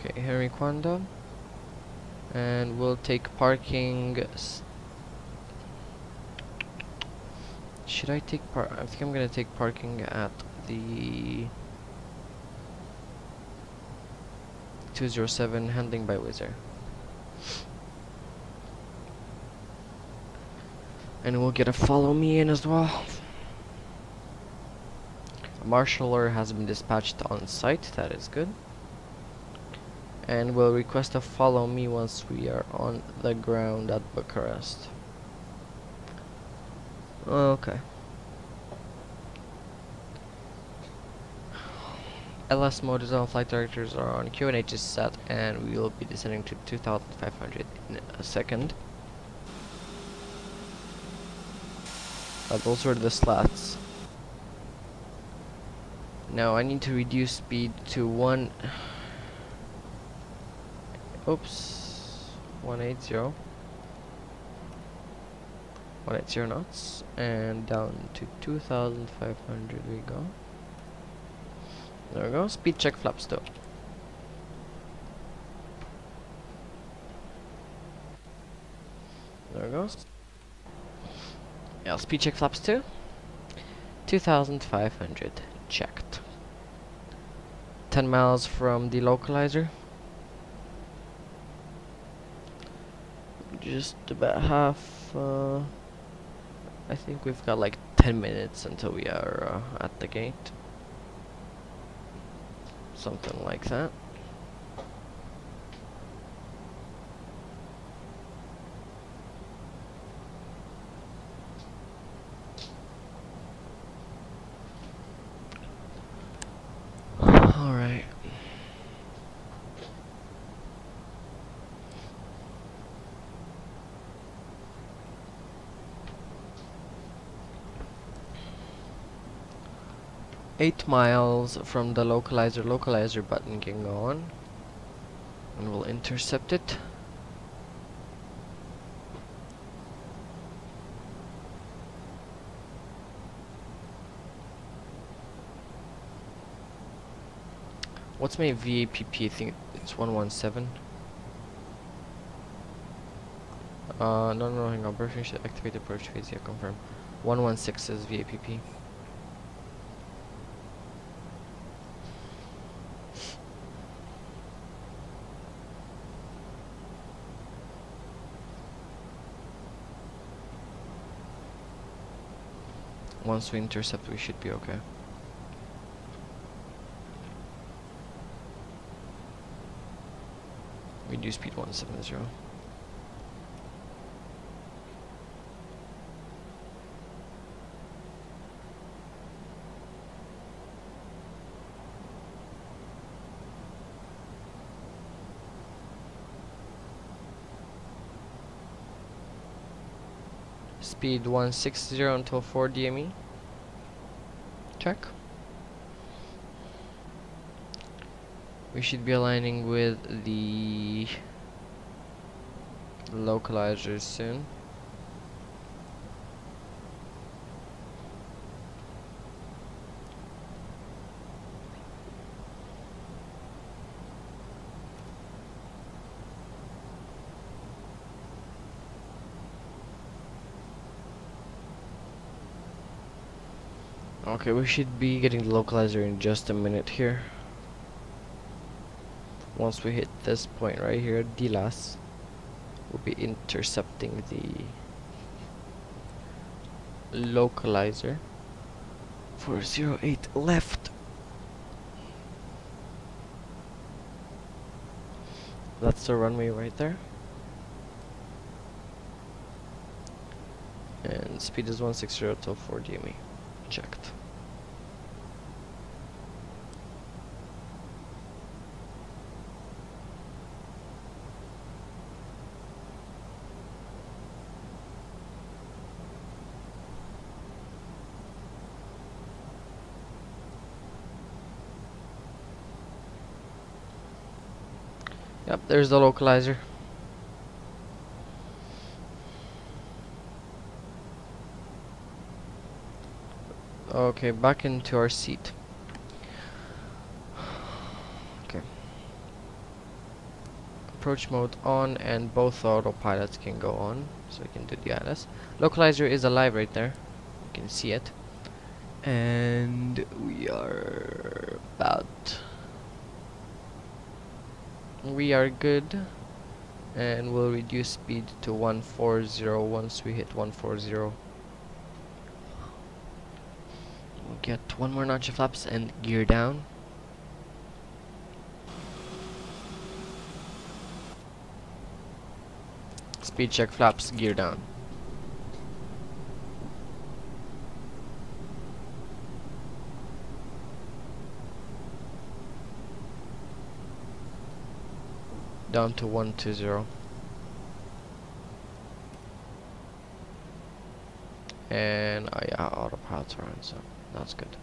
Okay, Henry Kwanda, and we'll take parking. Should I take I think I'm gonna take parking at the 207 handling by Wizz Air. And we'll get a follow me in as well. A marshaller has been dispatched on site, that is good. And we'll request a follow me once we are on the ground at Bucharest. Okay. LS mode is on, flight directors are on, QNH is set, and we will be descending to 2500 in a second. Those were the slats. Now I need to reduce speed to 180 knots, and down to 2500 we go. There we go, speed check flaps though. There we go. Yeah, speed check flaps too. 2500 checked. 10 miles from the localizer. Just about half. I think we've got like 10 minutes until we are at the gate. Something like that. Alright. Eight miles from the localizer button can go on, and we'll intercept it. What's my VAPP? I think it's 117. No, hang on. Briefing should activate approach phase. Yeah, confirm. 116 is VAPP. Once we intercept, we should be okay. Reduce speed 170. Speed 160 until 4 DME. Check. We should be aligning with the localizers soon. Okay, we should be getting the localizer in just a minute here. Once we hit this point right here, Dilas, we'll be intercepting the localizer. 408 left. That's the runway right there. And speed is 160 till 4 DME. Checked. Yep, there's the localizer. Okay, back into our seat. Okay. Approach mode on, and both autopilots can go on, so we can do the ILS. Localizer is alive right there. You can see it. And we are good, and we'll reduce speed to 140 once we hit 140. We'll get one more notch of flaps and gear down. Speed check, flaps, gear down. Down to 120. And yeah, autopilot's around, so that's good.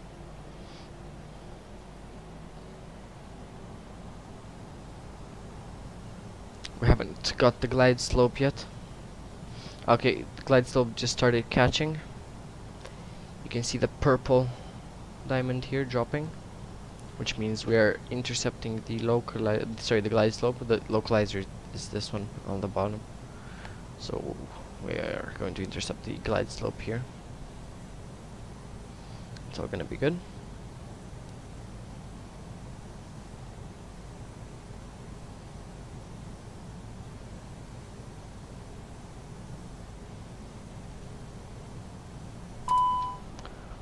We haven't got the glide slope yet. Okay, the glide slope just started catching. You can see the purple diamond here dropping, which means we are intercepting the the glide slope. The localizer is this one on the bottom. So we are going to intercept the glide slope here. It's all gonna be good.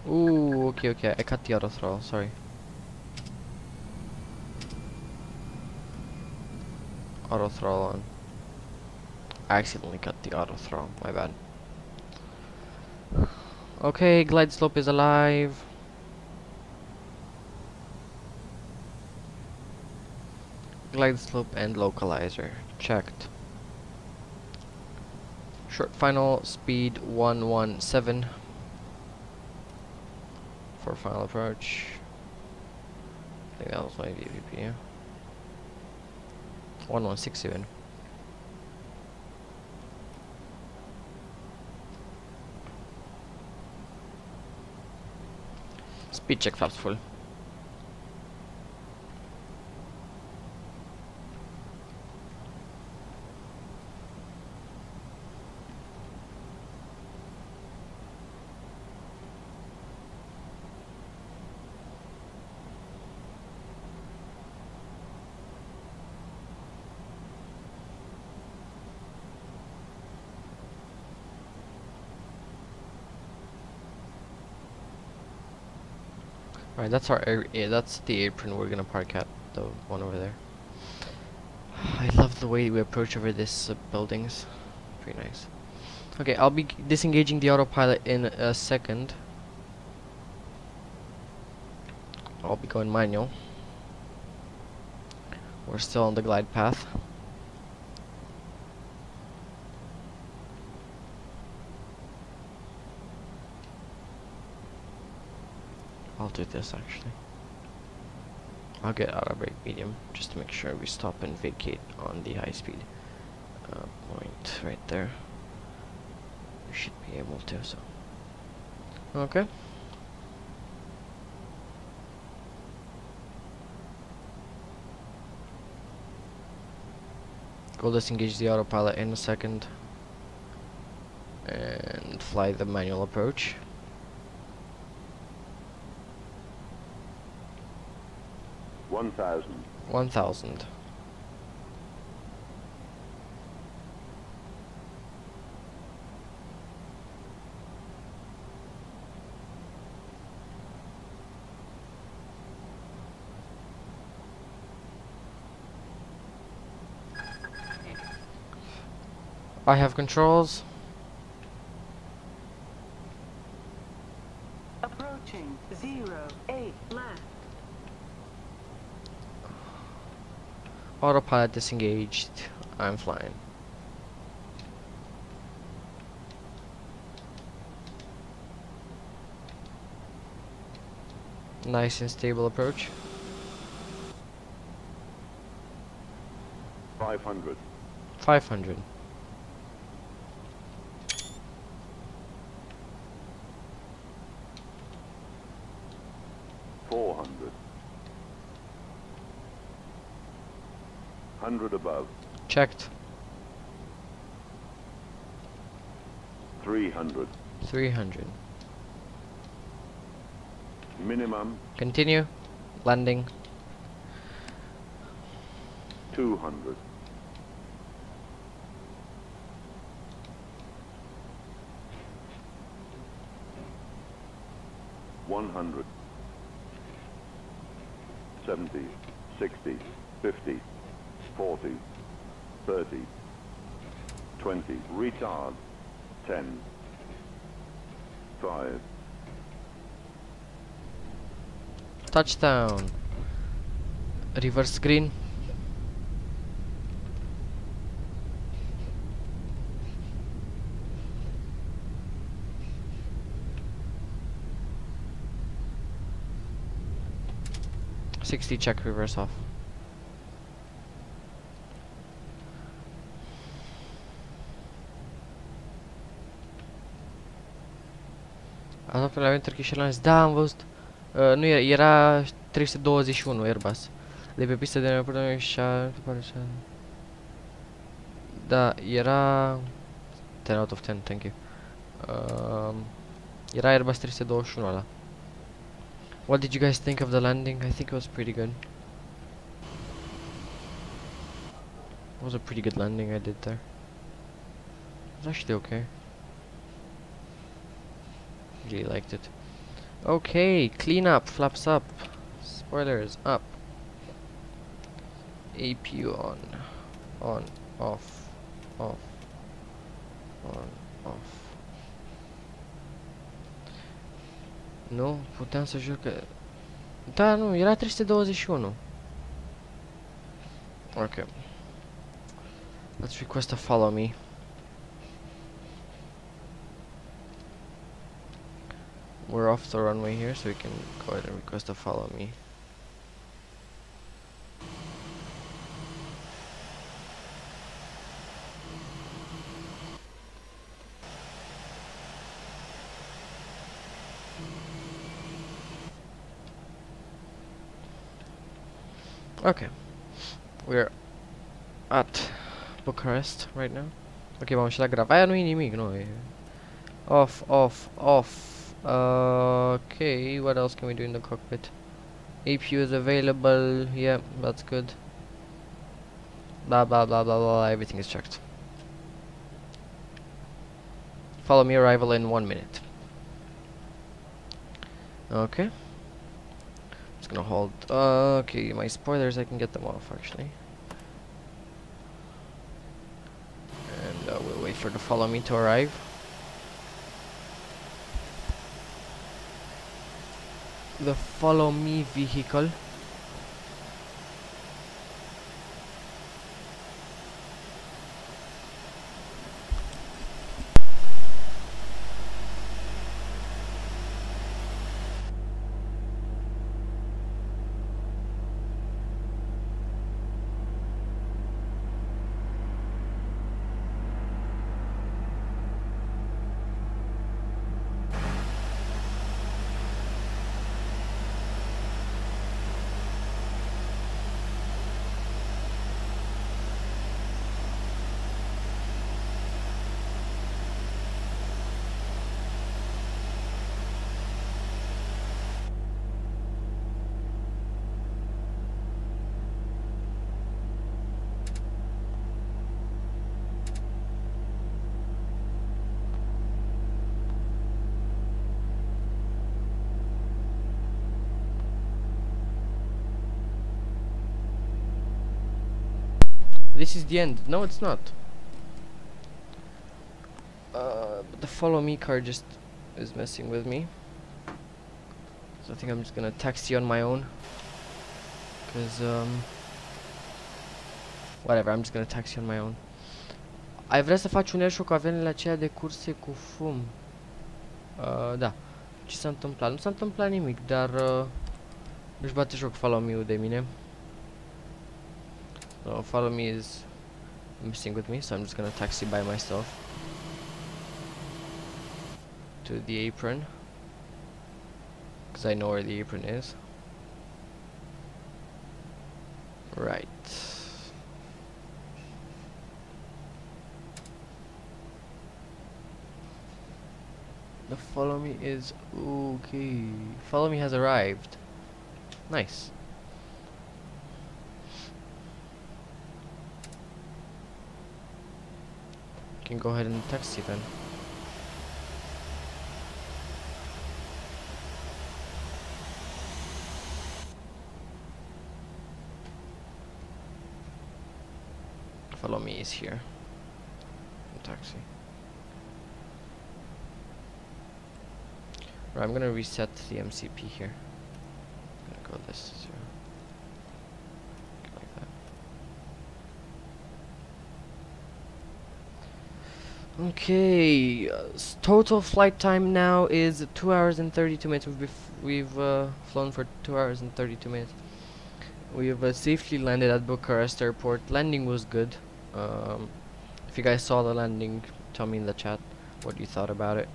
Ooh, okay, I cut the auto throttle, sorry. Auto throttle on. I accidentally cut the auto throttle, my bad. Okay, glide slope is alive. Glide slope and localizer checked. Short final speed 117 for final approach. I think that was my VVP, yeah. 116 even. Speed check, flaps full. Alright, that's that's the apron we're gonna park at, the one over there. I love the way we approach over this buildings. Pretty nice. Okay, I'll be disengaging the autopilot in a second. I'll be going manual. We're still on the glide path. I'll do this actually. I'll get auto brake medium just to make sure we stop and vacate on the high speed point right there. We should be able to, so. Okay. Go disengage the autopilot in a second and fly the manual approach. 1,000. 1,000. I have controls. Approaching 08 left. Autopilot disengaged. I'm flying. Nice and stable approach. 500. 500. 400. 100 above. Checked. 300. 300. Minimum Continue. Landing. 200. One hundred, 70, 60, 50, 40, 30, 20, retard, 10, 5, Touchdown. Reverse green. $60 check reverse off. Am dat la Turkish Airlines. Da, am văzut. Nu era 321 Airbus. De pe pistă de aeroport și da, era 10 out of 10, thank you. Era Airbus 321 ăla. What did you guys think of the landing? I think it was pretty good. It was a pretty good landing I did there. It was actually okay. Really liked it. Okay, clean up, flaps up, spoilers up. APU on, off, on, off. Nu, puteam să jur că... Da, nu, era 321. Okay. Let's request to follow me. We're off the runway here, so we can go ahead and request to follow me. Okay, we're at Bucharest right now. Ok, m-am și la grav. Aia nu e nimic, nu e... Off, off, off. Okay, what else can we do in the cockpit? APU is available. Yeah, that's good. Blah blah blah blah blah. Everything is checked. Follow me, arrival in 1 minute. Okay. Just gonna hold. Okay, my spoilers, I can get them off actually. And we'll wait for the follow me to arrive. The follow me vehicle. This is the end. No, it's not. But the follow me car just is messing with me. So I think I'm just gonna taxi on my own. Cause whatever, I'm just gonna taxi on my own. Ai vrea să faci un airshow cu avioanele aceea de curse cu fum? Da. Ce s-a întâmplat? Nu s-a întâmplat nimic, dar își bate joc follow me-ul de mine. So follow me is messing with me, so I'm just gonna taxi by myself to the apron, because I know where the apron is. Right. The follow me is okay. Follow me has arrived. Nice. Can go ahead and taxi then. Follow me is here. Taxi. Right, I'm gonna reset the MCP here. I'm gonna go this 0. Like that. Okay, total flight time now is 2 hours and 32 minutes. We've flown for 2 hours and 32 minutes. We have safely landed at Bucharest airport. Landing was good. If you guys saw the landing, tell me in the chat what you thought about it.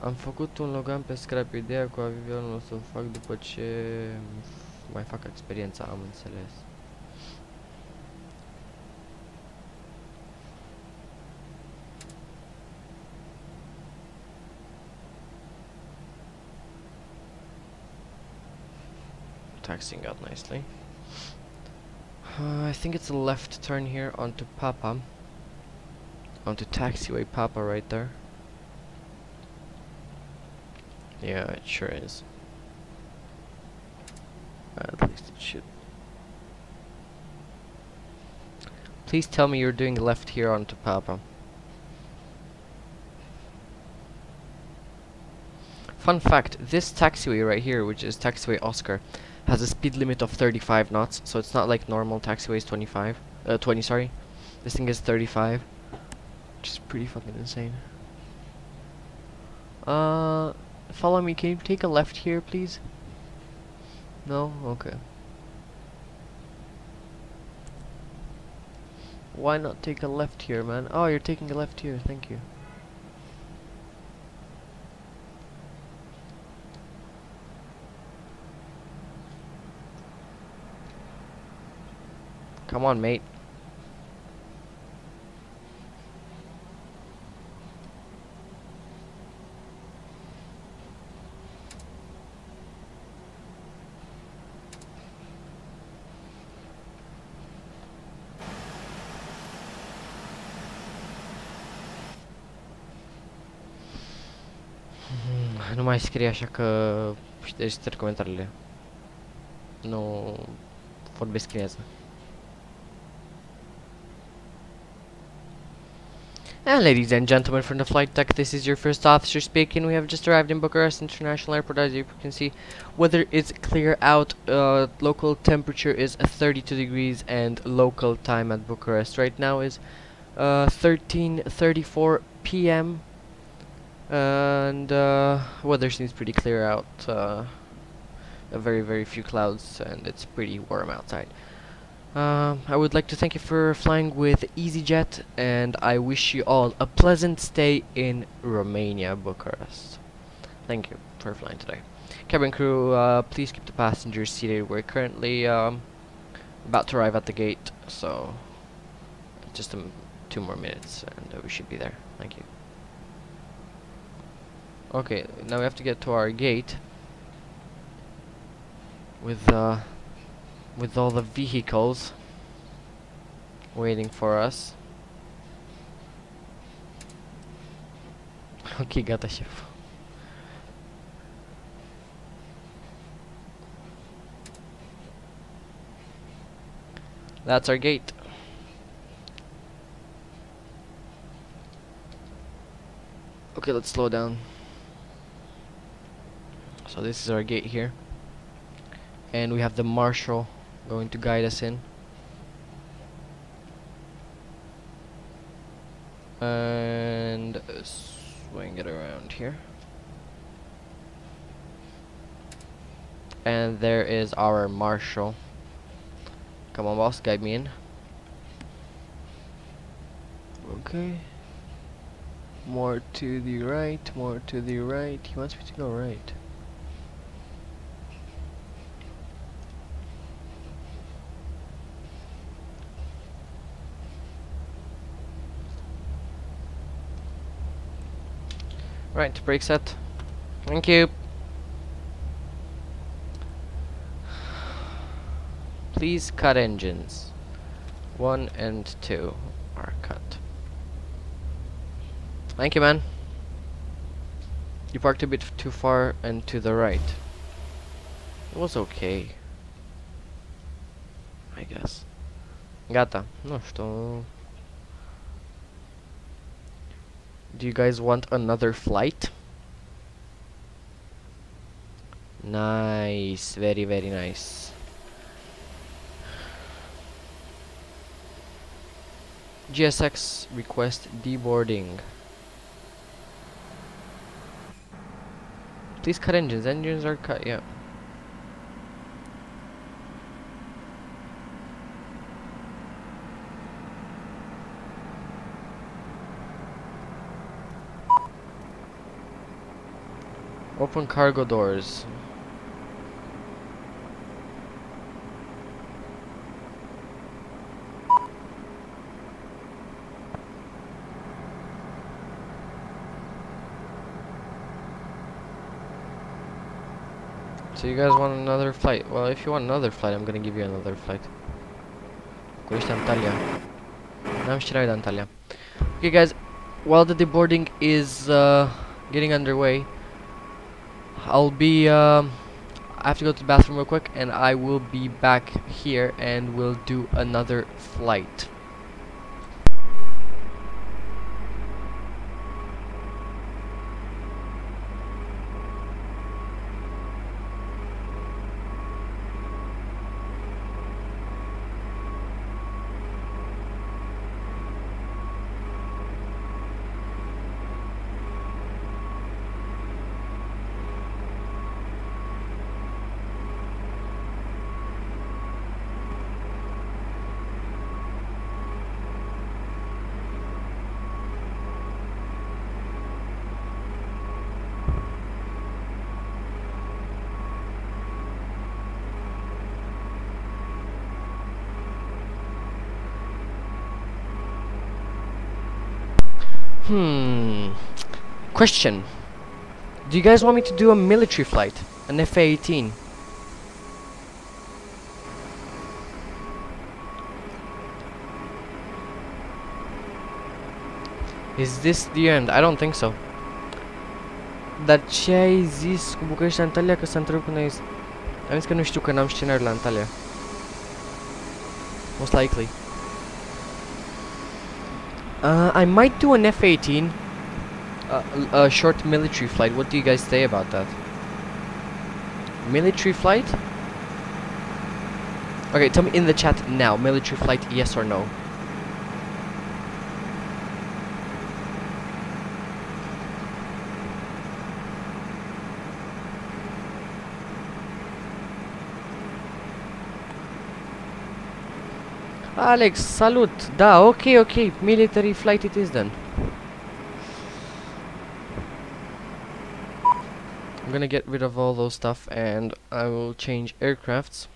Am făcut un Logan pe scrap. Ideea cu avionul o să o fac după ce mai fac experiența, am înțeles. Taxiing out nicely. I think it's a left turn here onto Papa. Onto taxiway Papa right there. Yeah, it sure is. At least it should. Please tell me you're doing left here onto Papa. Fun fact, this taxiway right here, which is taxiway Oscar, has a speed limit of 35 knots, so it's not like normal taxiways 20 sorry. This thing is 35, which is pretty fucking insane. Follow me, can you take a left here, please? No? Okay. Why not take a left here, man? Oh, you're taking a left here, thank you. Come on, mate. Nu mai scrie așa că șterg comentariile. Nu vorbesc chineză. And ladies and gentlemen from the flight deck, this is your first officer speaking. We have just arrived in Bucharest International Airport. As you can see, weather is clear out. Local temperature is 32 degrees and local time at Bucharest right now is 13:34 p.m. And weather seems pretty clear out. Very few clouds, and it's pretty warm outside. I would like to thank you for flying with EasyJet, and I wish you all a pleasant stay in Romania, Bucharest. Thank you for flying today. Cabin crew, please keep the passengers seated. We're currently about to arrive at the gate, so just 2 more minutes and we should be there. Thank you. Okay, now we have to get to our gate with all the vehicles waiting for us. Ok, gata, șef. That's our gate. Okay, let's slow down. So this is our gate here. And we have the marshal going to guide us in. And swing it around here. And there is our marshal. Come on, boss, guide me in. Okay. More to the right, more to the right. He wants me to go right. Right, brake set. Thank you. Please cut engines. 1 and 2 are cut. Thank you, man. You parked a bit too far and to the right. It was okay, I guess. Gata. No что. Do you guys want another flight? Nice. Very, very nice. GSX request deboarding. Please cut engines. Engines are cut, yeah. Open cargo doors. So you guys want another flight? Well, if you want another flight, I'm gonna give you another flight. București Antalya. N-am știrea de Antalya. Okay, guys. While the deboarding is getting underway, I'll be I have to go to the bathroom real quick, and I will be back here, and we'll do another flight. Question. Do you guys want me to do a military flight? An F-18? Is this the end? I don't think so. Dar ce ai zis cu București Antalya că s-a întrerupt când ai zis? Am zis că nu știu, că n-am scenari la Antalya. Most likely. I might do an F-18. A short military flight. What do you guys say about that? Military flight? Okay, tell me in the chat now. Military flight, yes or no? Alex, salut! Da, okay. Military flight it is then. I'm gonna get rid of all those stuff, and I will change aircrafts.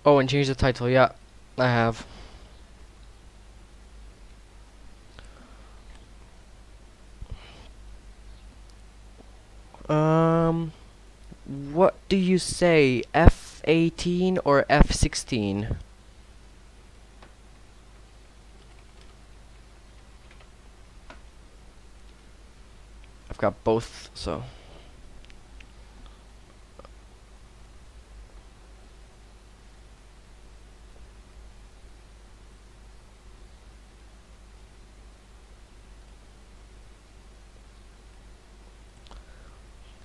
Oh, and change the title. Yeah, I have. What do you say? F-18 or F-16? I've got both, so.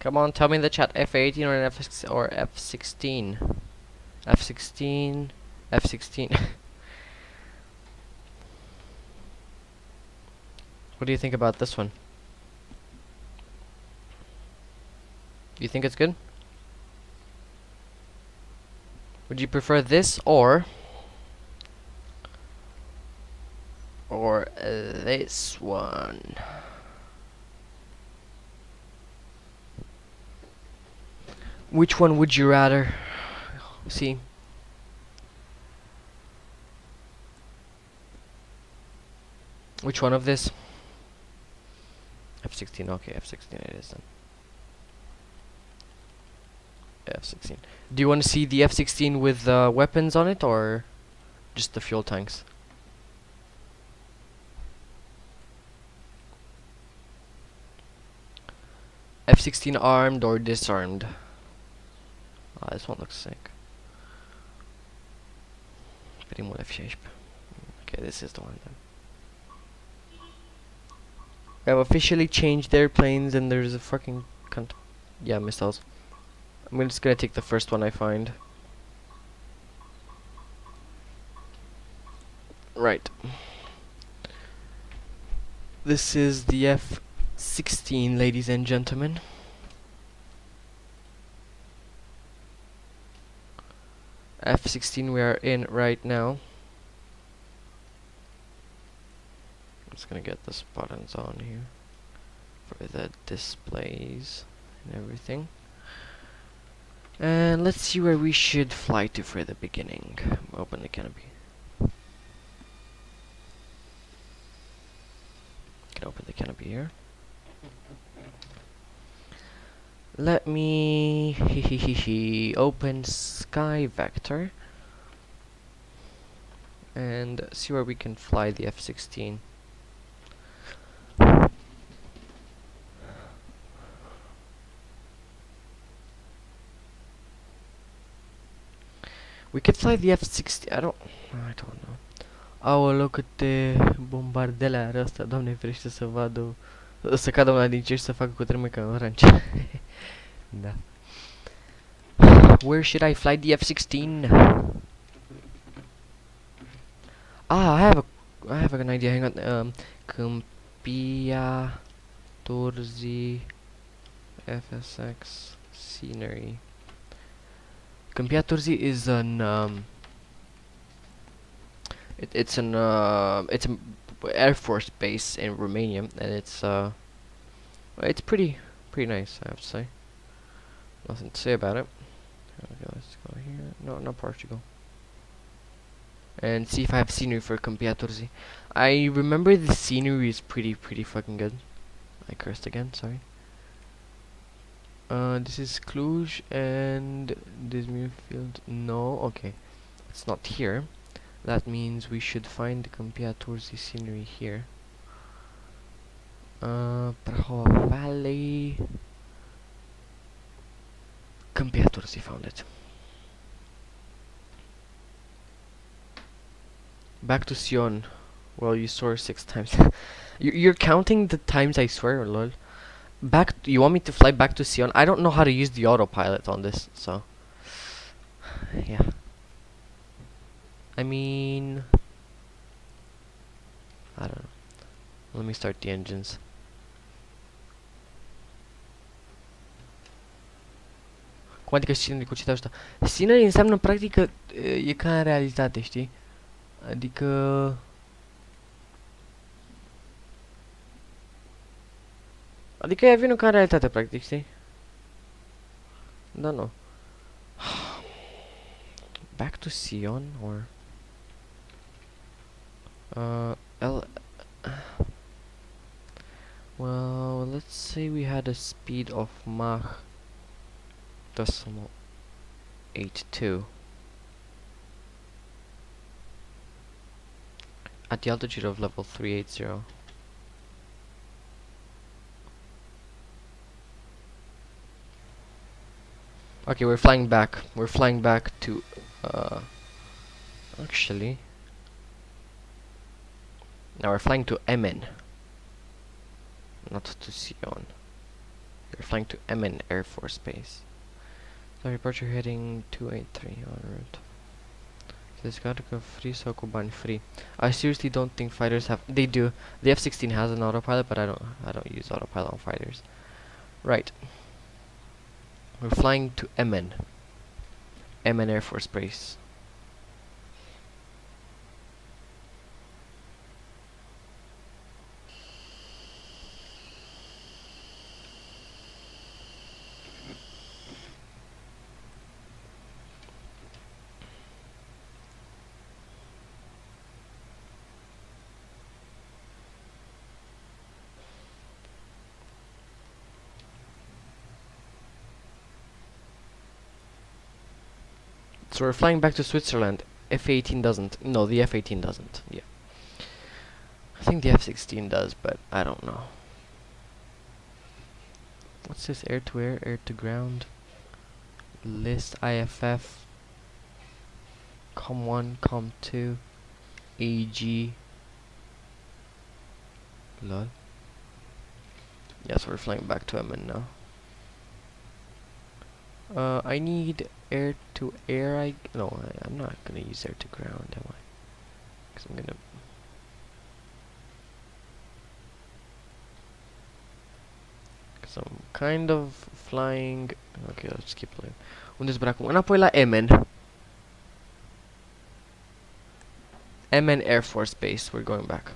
Come on, tell me in the chat, F18 or an F16. F16, F16. What do you think about this one? Do you think it's good? Would you prefer this or this one? Which one would you rather see? Which one of this? F16, okay, F16 it is then. F16. Do you want to see the F16 with weapons on it or just the fuel tanks? F16 armed or disarmed? Ah, this one looks sick. Primul F16. Okay, this is the one then. We have officially changed airplanes and there's a fucking cunt. Yeah, missiles. I'm just gonna take the first one I find. Right. This is the F16, ladies and gentlemen. F16 we are in right now. I'm just gonna get the buttons on here for the displays and everything. And let's see where we should fly to for the beginning. Open the canopy. Can open the canopy here. Let me open Sky Vector and see where we can fly the F16. We could fly the F-16. I don't know. Aoleu, câte bombardele are astea, Doamne ferește să vadă, să cadă una din cer și să facă cutremur ca în Orange. Da. Where should I fly the F-16? Ah, I have an idea. Hang on. Câmpia Turzii FSX scenery. Câmpia Turzii is an it's an Air Force base in Romania, and it's pretty nice, I have to say. Nothing to say about it. Okay, let's go here. No, not Portugal. And see if I have scenery for Câmpia Turzii. I remember the scenery is pretty fucking good. I cursed again, sorry. This is Cluj and this field. No, okay. It's not here. That means we should find the Câmpia Turzii scenery here. Prahova Valley. Câmpia Turzii, found it. Back to Sion. Well, you soar 6 times. You're counting the times I swear, lol. You want me to fly back to Sion? I don't know how to use the autopilot on this, so yeah. I mean, I don't know. Let me start the engines. Cum adică scenery cu ce asta? Scenery înseamnă practic că e ca în realitate, știi? Adică e avionul ca în realitate, practic, știi? Da, nu. Back to Sion, or well, let's say we had a speed of Mach 82 at the altitude of level 380. Okay, we're flying back. We're flying back to actually now we're flying to Emmen, not to Sion. You're flying to Emmen Air Force Base. So departure heading 283 en route. Descarcă free sau cu bani free. I seriously don't think fighters have. They do. The F-16 has an autopilot, but I don't use autopilot on fighters. Right. We're flying to Emmen. Emmen Air Force Base. So we're flying back to Switzerland. F-18 doesn't. No, the F-18 doesn't. Yeah. I think the F-16 does, but I don't know. What's this? Air to air, air to ground. List IFF. COM1, COM2. AG. Lol. Yes, we're flying back to Emmen now. I need air to air. I'm not gonna use air to ground, am I? Because I'm gonna. Because I'm kind of flying. Okay, let's keep playing. Unde zbura acum? Înapoi la Emmen. Emmen Air Force Base. We're going back.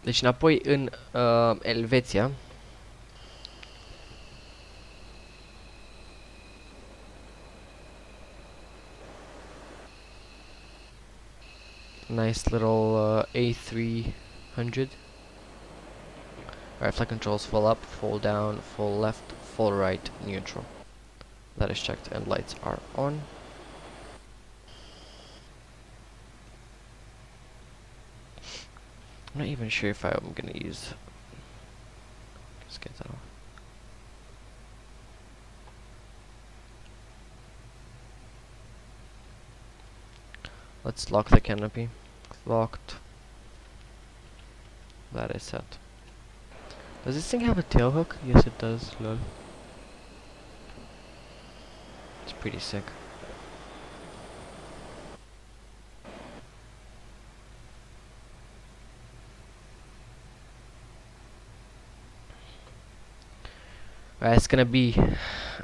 Deci înapoi în Elveția. Nice little A300. Alright, flight controls full up, full down, full left, full right, neutral. That is checked and lights are on. I'm not even sure if I'm gonna use. Let's get that off. Let's lock the canopy. Locked. That is set. Does this thing have a tail hook? Yes, it does. Lol. It's pretty sick. It's gonna be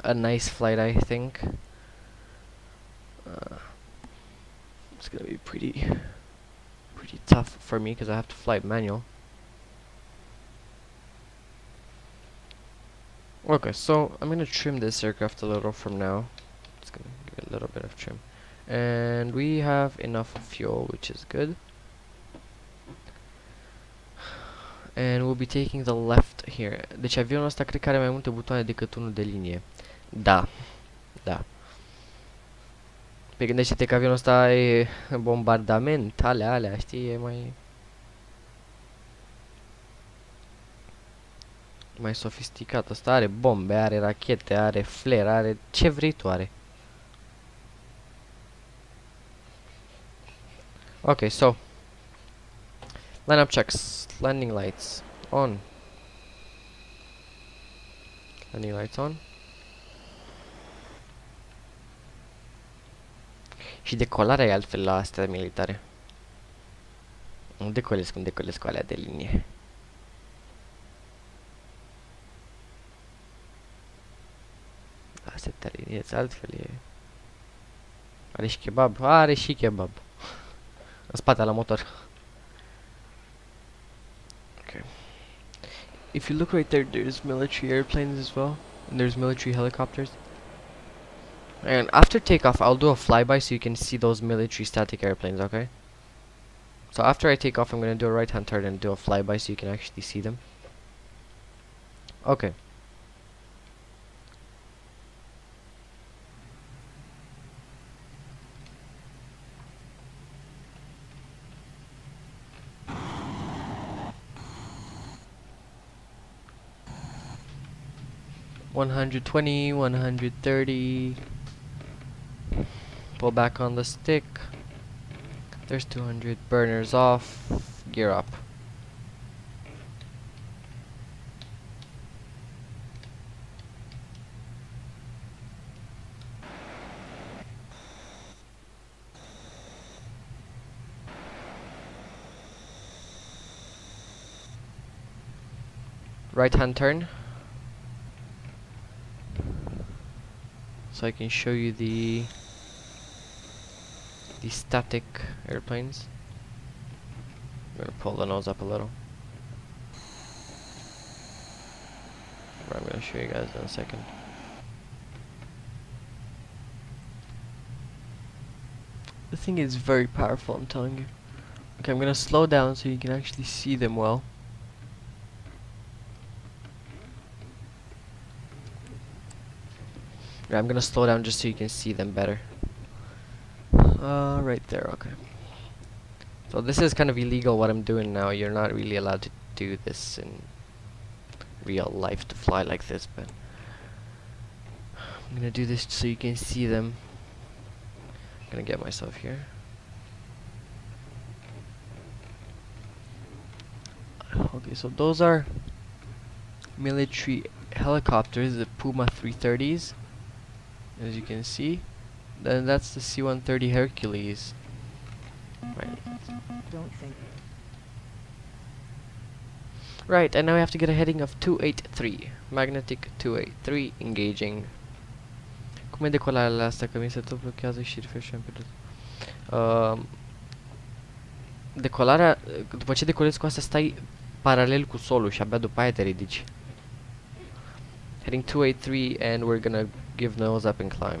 a nice flight, I think. It's gonna be pretty tough for me because I have to fly manual. Okay, so I'm gonna trim this aircraft a little from now. It's gonna give it a little bit of trim, and we have enough fuel, which is good. And we'll be taking the left here. Deci avionul ăsta cred că are mai multe butoane decât unul de linie. Da. Da. Pe gândește-te că avionul ăsta e bombardament, alea, știi, e mai sofisticat. Ăsta are bombe, are rachete, are flare, are ce vrei tu are. Okay, so lineup checks. Landing lights on. Landing lights on. Și decolarea e altfel la astea militare. Nu decolesc cum decolesc cu alea de linie. Astea te aliniezi altfel e. Are și kebab? Are și kebab. În spate la motor. Okay. If you look right there, there's military airplanes as well, and there's military helicopters. And after takeoff, I'll do a flyby so you can see those military static airplanes, okay? So after I take off, I'm gonna do a right-hand turn and do a flyby so you can actually see them. Okay. $120, $130. Pull back on the stick. There's 200. Burners off. Gear up. Right hand turn. So I can show you the static airplanes. I'm gonna pull the nose up a little. I'm gonna show you guys in a second. The thing is very powerful, I'm telling you. Okay, I'm gonna slow down so you can actually see them well. Yeah, I'm gonna slow down just so you can see them better. Right there, okay. So this is kind of illegal what I'm doing now. You're not really allowed to do this in real life, to fly like this, but I'm gonna do this so you can see them. I'm gonna get myself here. Okay, so those are military helicopters, the Puma 330s, as you can see. Then that's the C-130 Hercules. Right. Don't think. Right, and now we have to get a heading of 283. Magnetic 283, engaging. Cum e decolarele astea? Că mi se tot blochează și refresh în pilot. Decolarea, după ce decolezi cu astea, stai paralel cu solul și abia după aia te ridici. Heading 283 and we're gonna give nose up and climb.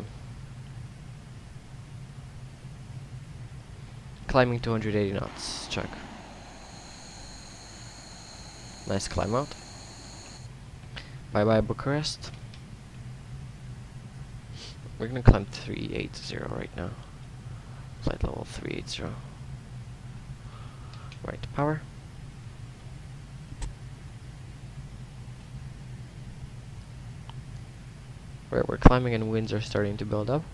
Climbing 280 knots, check. Nice climb out. Bye bye Bucharest. We're gonna climb 380 right now. Flight level 380. Right, power. Right, we're climbing and winds are starting to build up.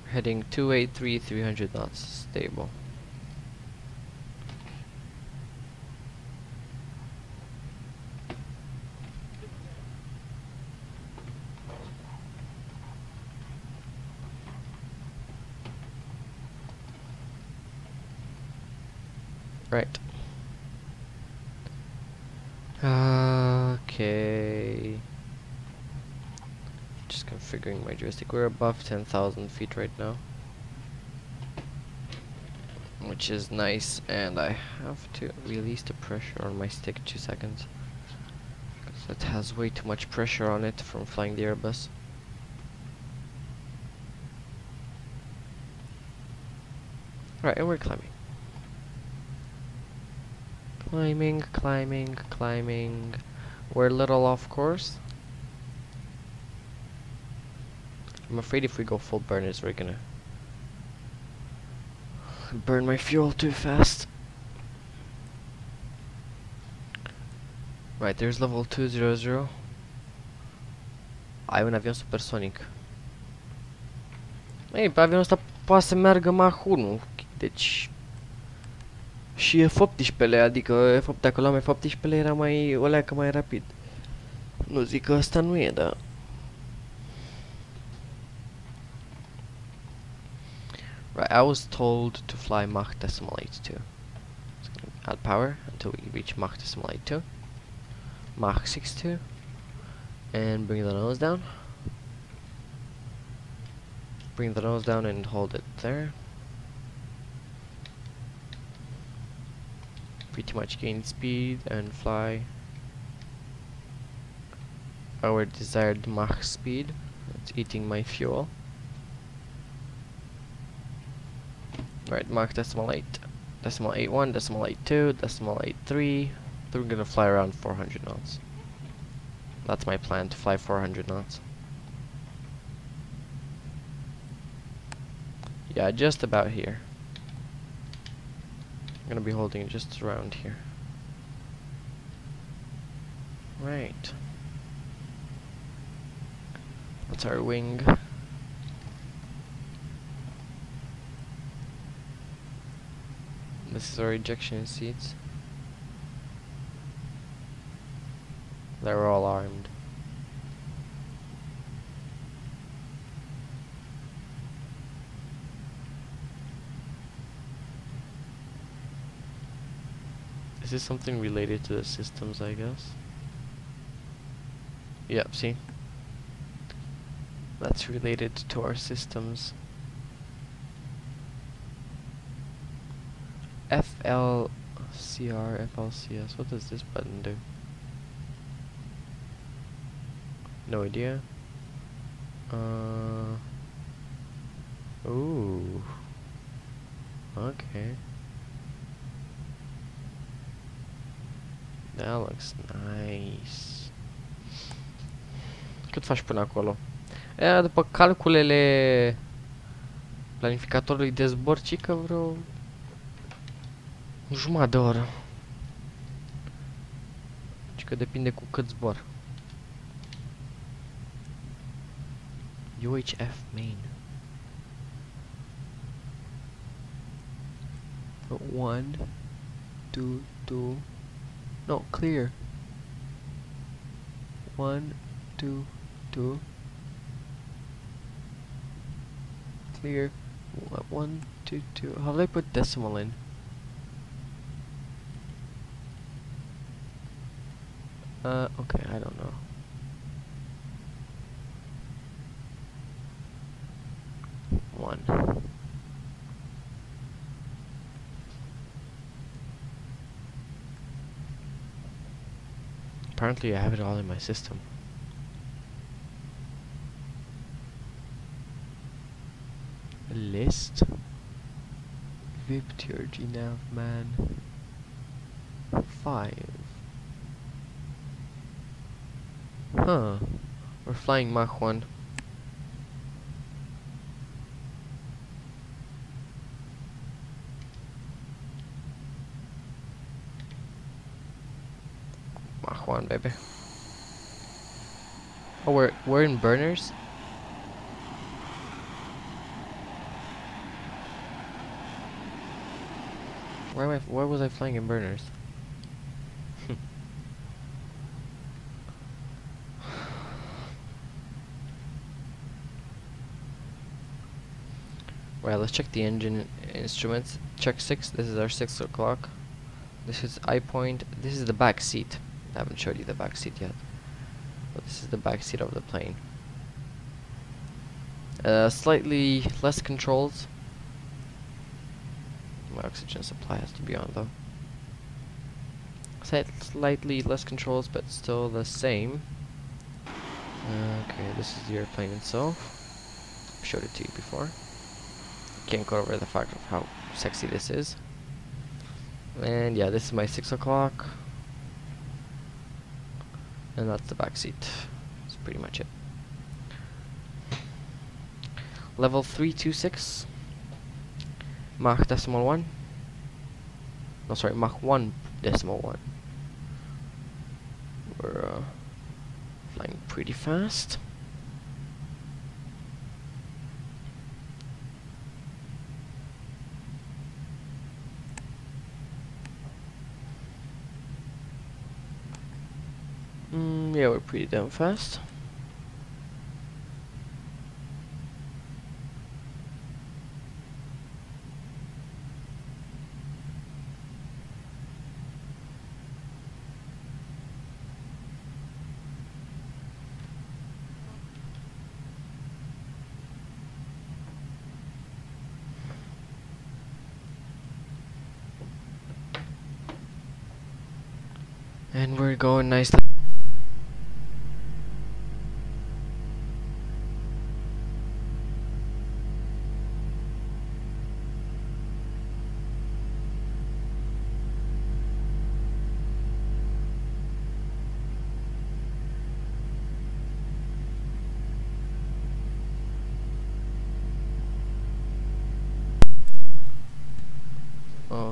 Heading 283, 300 knots, stable. Right. Okay. Just configuring my joystick. We're above 10,000 feet right now, which is nice, and I have to release the pressure on my stick 2 seconds because it has way too much pressure on it from flying the Airbus. Right, and we're climbing. Climbing, climbing, climbing. We're a little off course. I'm afraid if we go full burners, we're gonna burn my fuel too fast. Right, there's level 200. Ai un avion supersonic. Ei, pe avionul ăsta poate să meargă Mach 1. Deci și F-18-le, adică F-8, dacă luam F-18-le era mai o leacă mai rapid. Nu zic că ăsta nu e, dar right, I was told to fly Mach 82. So add power until we reach Mach 82. Mach 62. And bring the nose down. Bring the nose down and hold it there. Pretty much gain speed and fly our desired Mach speed. It's eating my fuel. Right, Mach 8, 81, 82, 83. We're gonna fly around 400 knots. That's my plan, to fly 400 knots. Yeah, just about here. I'm gonna be holding it just around here. Right. That's our wing. This is our ejection seats. They're all armed. Is this something related to the systems, I guess? Yep, see? That's related to our systems. FLCR, FLCS, what does this button do? No idea. Ooh. Okay. That looks nice. Cât faci până acolo? După calculele planificatorului de zbor, cică vreo jumătate de oră. Cică depinde cu cât zbor. UHF main. 1, 2, 2. No, clear. 1, 2, 2. Clear. 1, 2, 2. How do I put decimal in? Okay, I don't know. One. Apparently I have it all in my system. A list. VIP tier G-nav man. 5. Huh. We're flying Mach 1. Mach 1, baby. Oh, we're in burners? Where was I flying in burners? Well, let's check the engine instruments. Check 6. This is our 6 o'clock. This is eye point. This is the back seat. I haven't showed you the back seat yet. But this is the back seat of the plane. Slightly less controls. My oxygen supply has to be on though. Slightly less controls, but still the same. Okay, this is the airplane itself. I've showed it to you before. Can't go over the fact of how sexy this is. And yeah, this is my 6 o'clock. And that's the back seat. That's pretty much it. Level 326. Mach decimal 1. No, sorry, Mach 1 decimal 1. We're flying pretty fast. Yeah, we're pretty damn fast. And we're going nicely.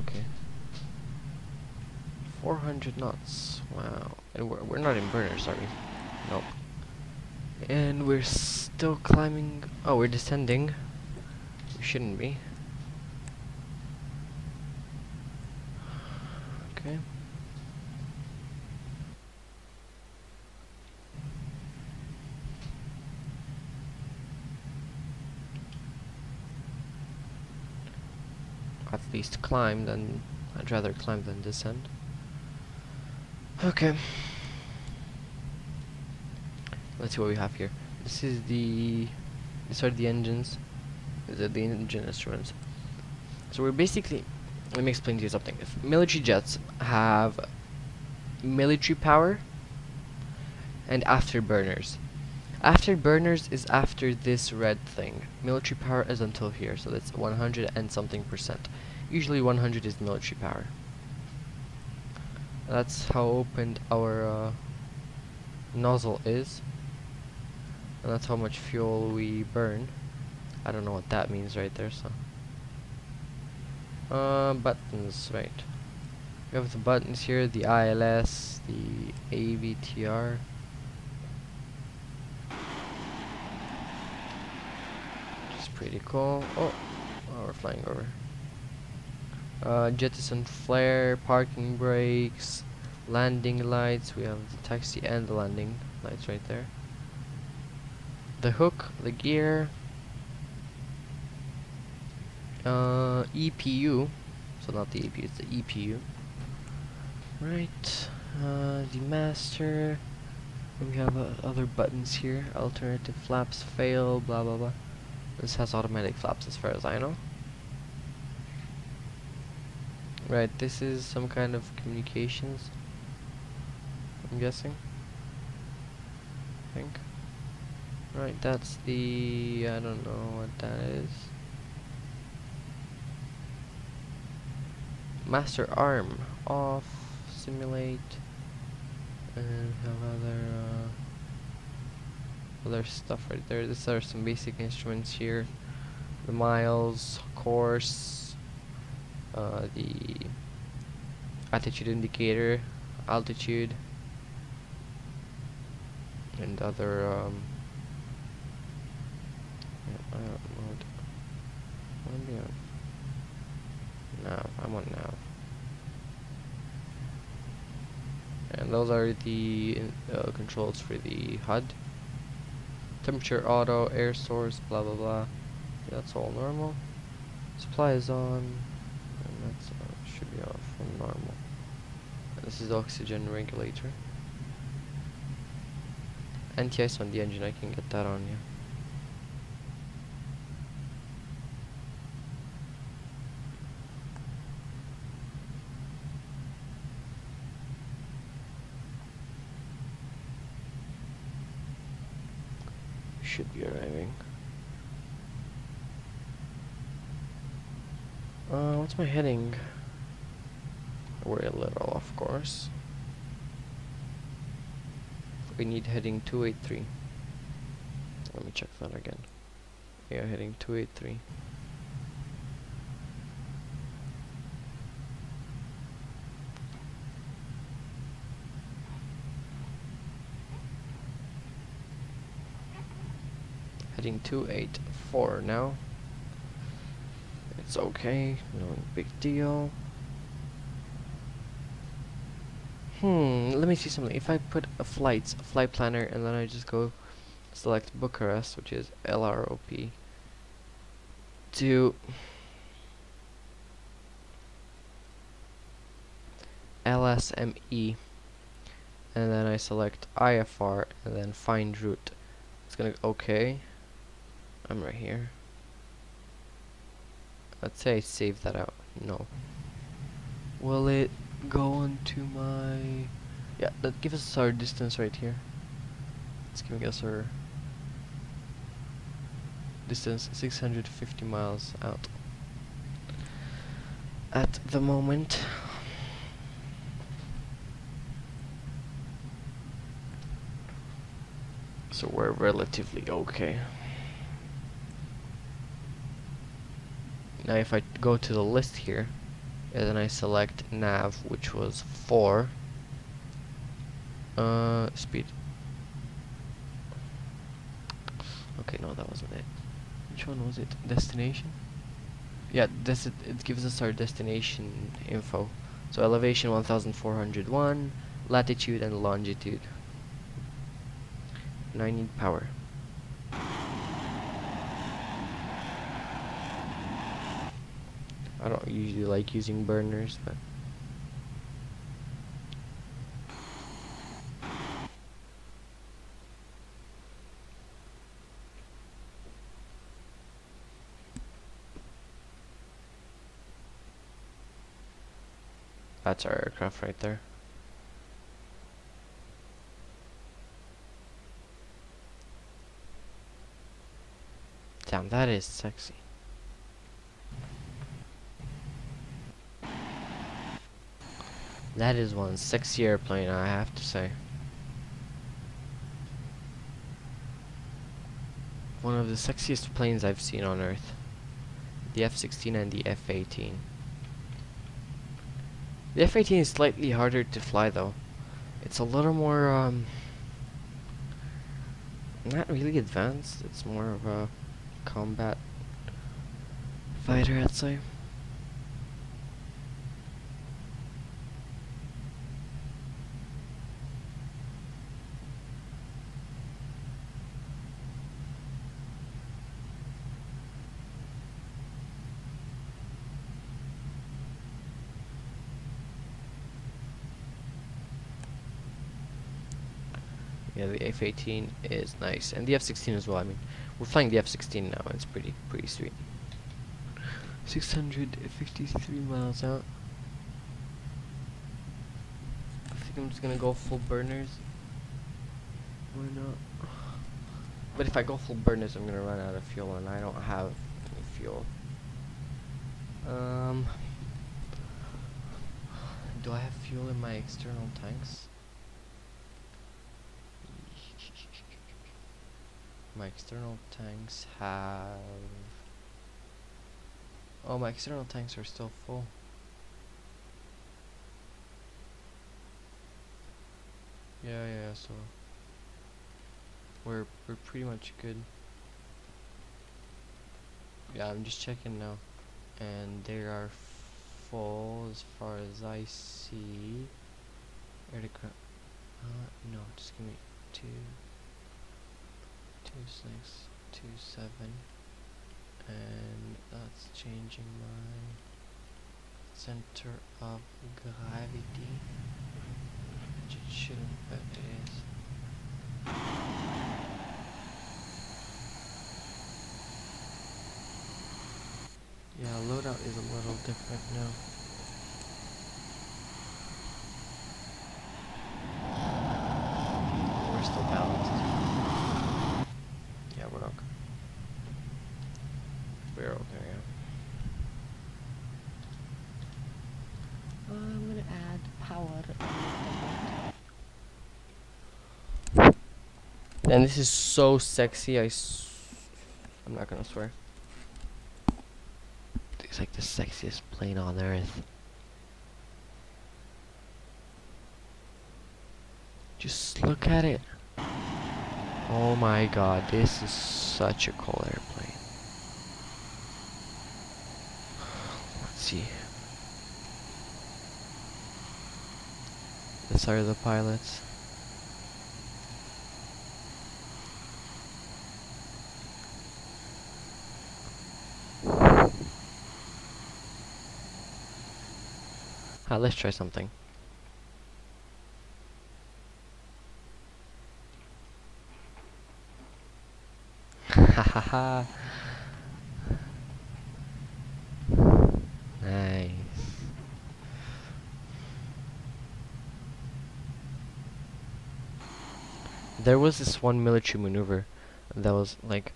okay. 400 knots. Wow. And we're not in burners, are we? Nope. And we're still climbing. Oh, we're descending. We shouldn't be. Okay. At least climb than I'd rather climb than descend. Okay. Let's see what we have here. These are the engines. These are the engine instruments. So we're basically, let me explain to you something. If military jets have military power and afterburners. Afterburners is after this red thing. Military power is until here, so that's 100 and something percent. Usually 100 is military power. That's how opened our nozzle is. And that's how much fuel we burn. I don't know what that means right there, so. Buttons, right. We have the buttons here, the ILS, the AVTR. Which is pretty cool. Oh, we're flying over. Jettison flare, parking brakes, landing lights. We have the taxi and the landing lights right there. The hook, the gear, EPU, so not the APU, it's the EPU. Right, the master. We have other buttons here. Alternative flaps fail, blah blah blah. This has automatic flaps as far as I know. Right, this is some kind of communications, I'm guessing. I think. Right, that's the, I don't know what that is. Master arm off, simulate, and have other stuff right there. These are some basic instruments here. The miles, course, the attitude indicator, altitude, and other mode. What am I on? Nav. I'm on nav. And those are the controls for the HUD. Temperature auto, air source, blah blah blah. Yeah, that's all normal. Supply is on, and that's should be off from normal. And this is the oxygen regulator. Anti-ice on the engine, I can get that on you. Should be arriving. What's my heading? We're a little, of course. We need heading 283. Let me check that again. Yeah, heading 283. Heading 284 now. It's okay, no big deal. Let me see something. If I put a flight planner, and then I just go select Bucharest, which is LROP, to LSME, and then I select IFR, and then find route. It's gonna okay. I'm right here. Let's say I save that out. No. Will it go onto my... Yeah, that gives us our distance right here. It's giving us our distance, 650 miles out at the moment. So we're relatively okay. Now if I go to the list here, And then I select nav, which was 4. Speed. Okay, no, that wasn't it. Which one was it? Destination? Yeah, it gives us our destination info. So elevation 1401, latitude and longitude. And I need power. I don't usually like using burners, but that's our aircraft right there. Damn, that is sexy. That is one sexy airplane, I have to say. One of the sexiest planes I've seen on Earth. The F-16 and the F-18. The F-18 is slightly harder to fly though. It's a little more, not really advanced. It's more of a combat fighter, I'd say. Yeah, the F-18 is nice, and the F-16 as well. I mean, we're flying the F-16 now, and it's pretty sweet. 653 miles out. I think I'm just gonna go full burners. Why not? But if I go full burners, I'm gonna run out of fuel, and I don't have any fuel. Do I have fuel in my external tanks? My external tanks have... Oh, my external tanks are still full. Yeah, so we're pretty much good. Yeah, I'm just checking now, and they are full as far as I see. Aircraft. No, just give me 2627, and that's changing my center of gravity, which it shouldn't, but it is. Yeah, loadout is a little different now. We're still balanced. Yeah, we're okay. We're okay, yeah. I'm gonna add power. And this is so sexy, I'm not gonna swear. It's like the sexiest plane on Earth. Just look at it. Oh my god, this is such a cool airplane. Let's see. These are the pilots. Let's try something. Hahaha. Nice. There was this one military maneuver that was like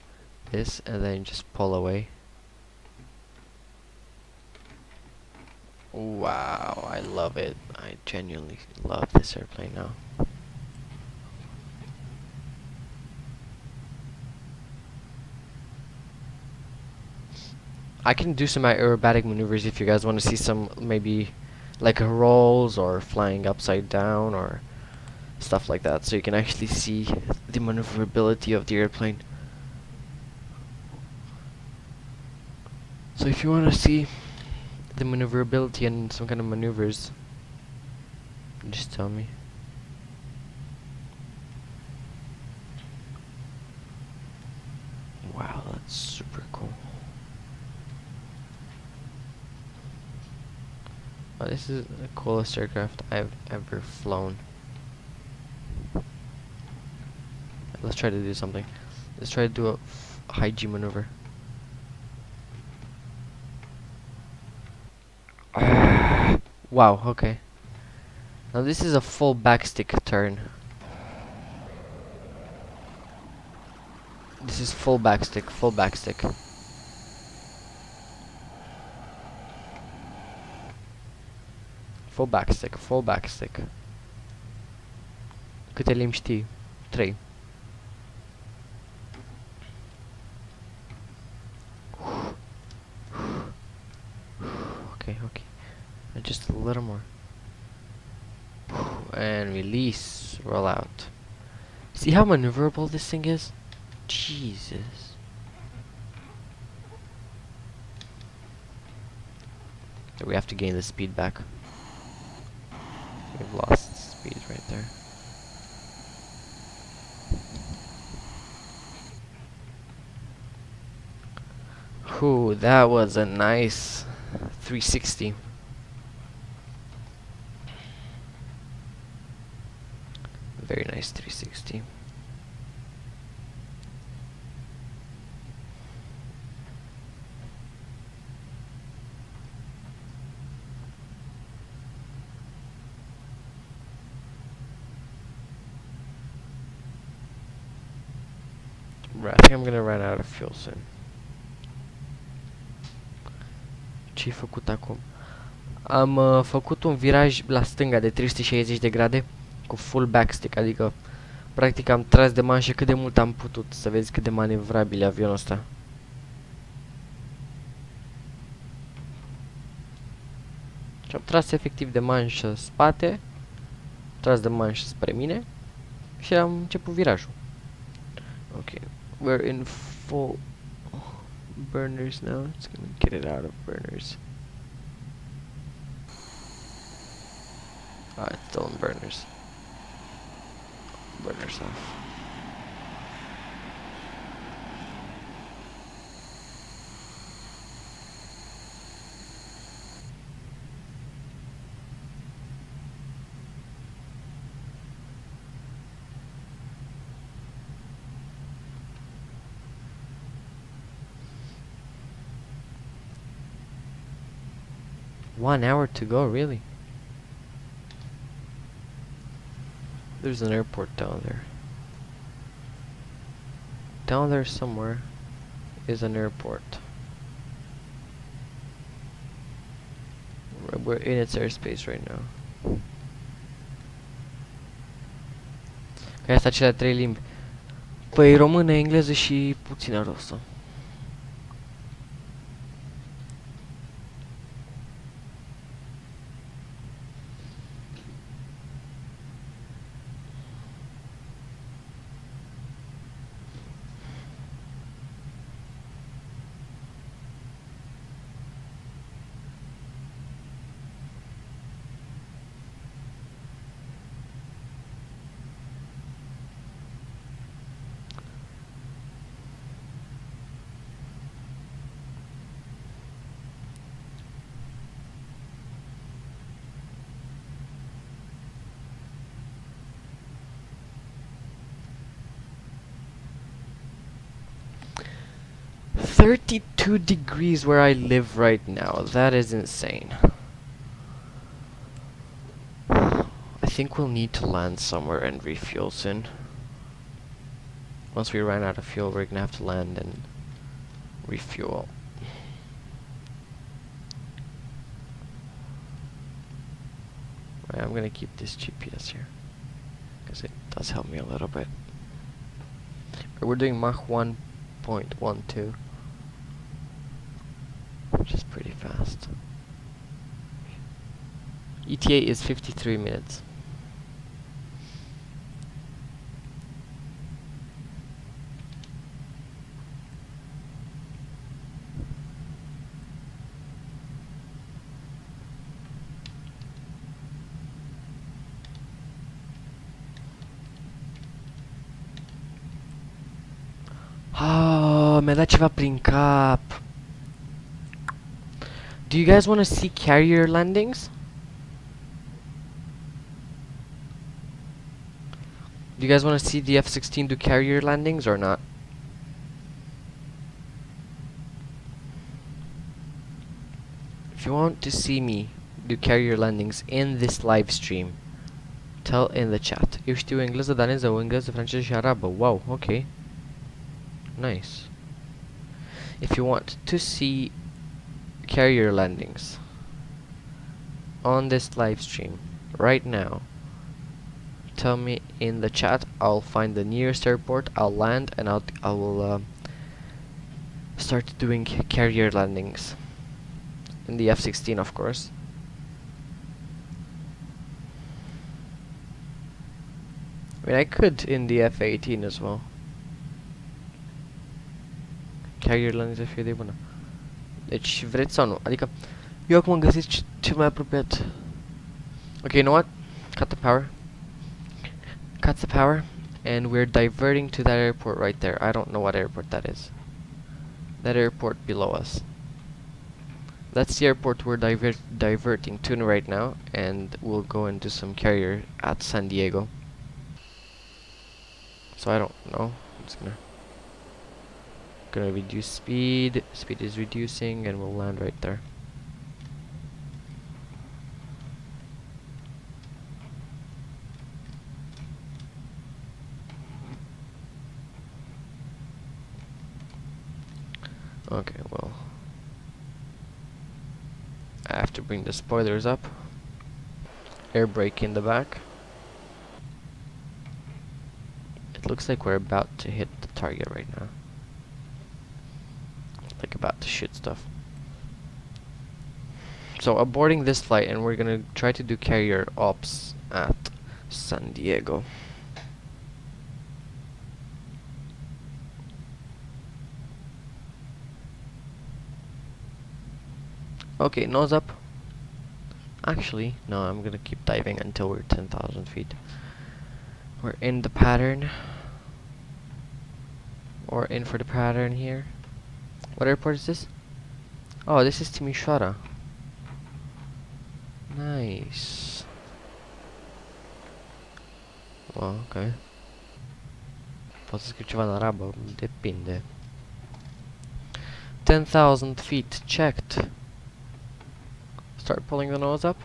this, and then just pull away. Wow, I love it. I genuinely love this airplane now. I can do some aerobatic maneuvers if you guys want to see some, maybe like rolls or flying upside down or stuff like that, so you can actually see the maneuverability of the airplane. So if you want to see the maneuverability and some kind of maneuvers, just tell me. Wow, that's super cool. Oh, this is the coolest aircraft I've ever flown. Let's try to do something. Let's try to do a high G maneuver. Wow, okay. Now this is a full backstick turn. This is full backstick, full backstick. Full backstick, full backstick. Câte limbi știi? 3. Okay, okay. And just a little more. And release, roll out. See how maneuverable this thing is? Jesus. Okay, we have to gain the speed back. We've lost speed right there. Whew, that was a nice 360. Very nice 360. I think I'm gonna run out of fuel soon. Ce-ai făcut acum? Am făcut un viraj la stânga de 360 de grade cu full backstick, adică practic am tras de manșă cât de mult am putut, să vezi cât de manevrabil e avionul ăsta. Și am tras efectiv de manșă spate, tras de manșă spre mine și am început virajul. Ok, we're in full burners now. It's gonna get it out of burners. Ah, it's still in burners. Burners off. One hour to go, really? There's an airport down there. Down there somewhere is an airport. We're in its airspace right now. Că asta cele 3 limbi. Păi română, engleză și puțină rusă. $32 degrees where I live right now. That is insane. I think we'll need to land somewhere and refuel soon. Once we run out of fuel, we're gonna have to land and refuel. Right, I'm gonna keep this GPS here because it does help me a little bit. We're doing Mach 1.12. which is pretty fast. ETA is 53 minutes. Oh, mi-a dat ceva prin cap. Do you guys want to see carrier landings? Do you guys want to see the F-16 do carrier landings or not? If you want to see me do carrier landings in this live stream, tell in the chat. Eu știu engleză, daneză, engleză, franceză și arabă. Wow, okay. Nice. If you want to see carrier landings on this live stream right now, tell me in the chat. I'll find the nearest airport, I'll land, and I will start doing carrier landings in the F-16, of course. I mean, I could in the F-18 as well. Carrier landings ar fi de bună. Deci vreți sau nu? Adică eu acum am găsit cel mai apropiat. Okay, you know what? Cut the power. Cut the power, and we're diverting to that airport right there. I don't know what airport that is. That airport below us. That's the airport we're diverting to right now, and we'll go and do some carrier at San Diego. So I don't know. I'm just gonna reduce speed. Speed is reducing, and we'll land right there. Okay, well, I have to bring the spoilers up. Air brake in the back. It looks like we're about to hit the target right now. Like about to shoot stuff. So aborting this flight, and we're gonna try to do carrier ops at San Diego. Okay, nose up. Actually, no, I'm gonna keep diving until we're 10,000 feet. We're in the pattern. Or in for the pattern here. What airport is this? Oh, this is Timișoara. Nice. Well, okay. Pot să scriu ceva în arabă, depinde. 10,000 feet checked. Start pulling the nose up.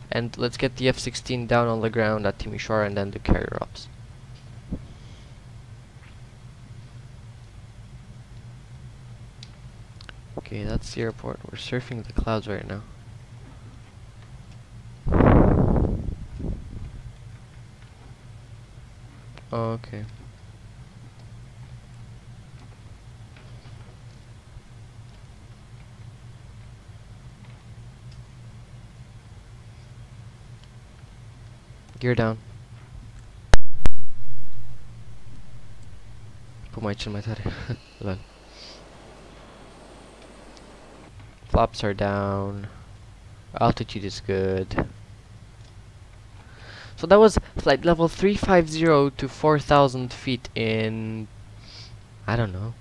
And let's get the F-16 down on the ground at Timișoara and then do carrier ops. Okay, that's the airport. We're surfing the clouds right now. Okay. Gear down. Put my chin mai tare. Lol. Flaps are down. Altitude is good. So that was flight level 350 to 4,000 feet in, I don't know,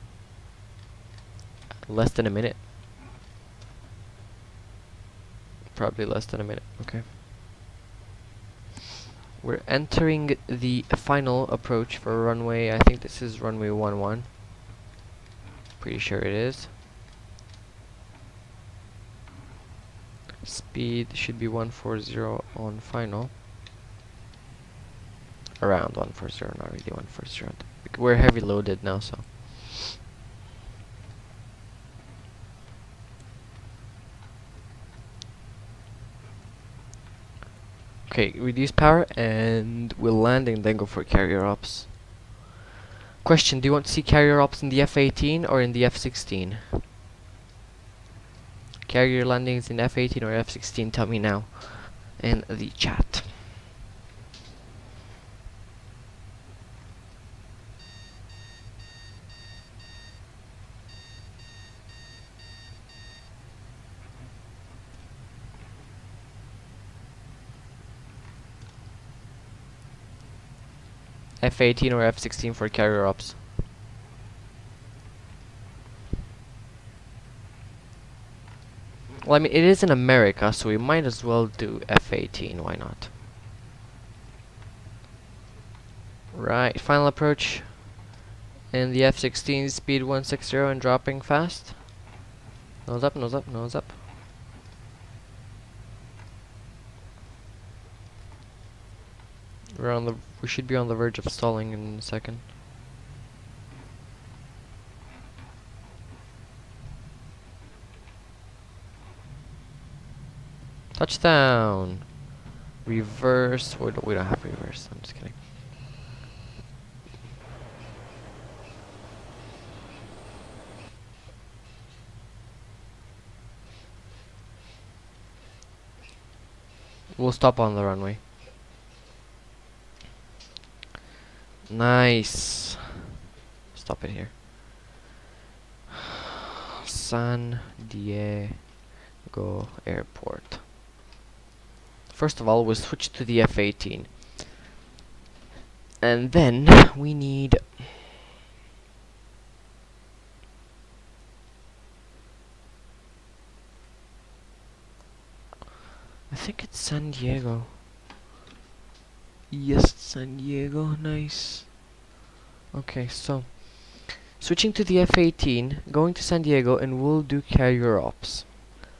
less than a minute. Probably less than a minute. Okay. We're entering the final approach for runway. I think this is runway 11. Pretty sure it is. Speed should be 140 on final. Around 140, not really 140. We're heavy loaded now, so. Okay, reduce power and we'll land and then go for carrier ops. Question, do you want to see carrier ops in the F-18 or in the F-16? Carrier landings in F-18 or F-16, tell me now in the chat. F-18 or F-16 for carrier ops. Well, I mean, it is in America, so we might as well do F-18, why not? Right, final approach. And the F-16, speed 160 and dropping fast. Nose up, nose up, nose up. We should be on the verge of stalling in a second. Touchdown! Reverse. We don't have reverse. I'm just kidding. We'll stop on the runway. Nice. Stop it here. San Diego Airport. First of all, we'll switch to the F-18. And then we need... I think it's San Diego. Yes, San Diego, nice. Okay, so switching to the F-18, going to San Diego, and we'll do carrier ops.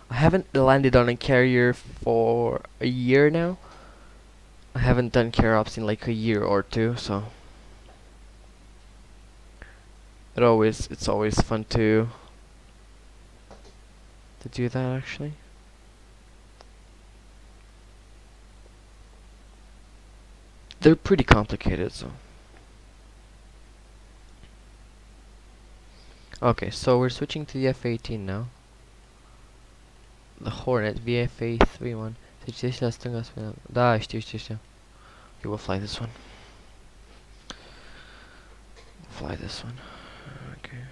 I haven't landed on a carrier for a year now. I haven't done carrier ops in like a year or two, so it's always fun to do that actually. They're pretty complicated, so. Okay, so we're switching to the F-18 now. The Hornet VFA-31. Da, știu. Okay, we'll fly this one. Fly this one. Okay.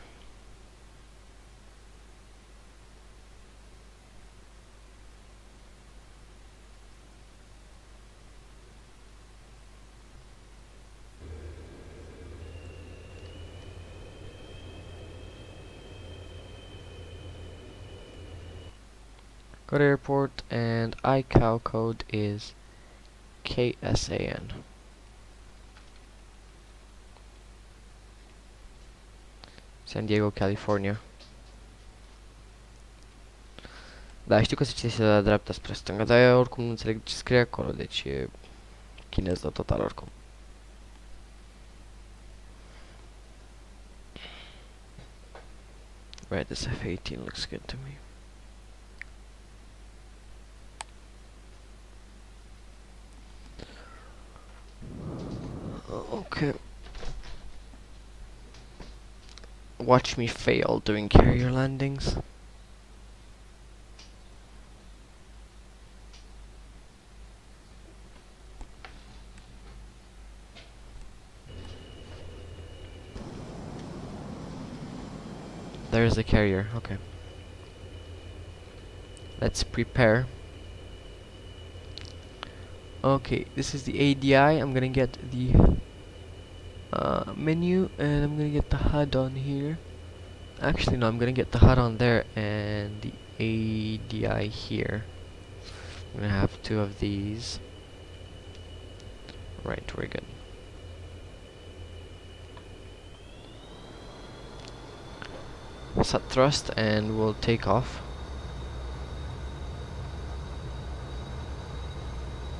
Go to airport, and ICAO code is KSAN. San Diego, California. Da, știu că se citește de la dreapta spre stânga, dar eu oricum nu înțeleg ce scrie acolo, deci e chinez la total oricum. Right, this F-18 looks good to me. Okay. Watch me fail doing carrier landings. There's the carrier, okay. Let's prepare. Okay, this is the ADI. I'm gonna get the menu, and I'm gonna get the HUD on here. Actually, no, I'm gonna get the HUD on there and the ADI here. I'm gonna have two of these. Right, we're good. Set thrust, and we'll take off.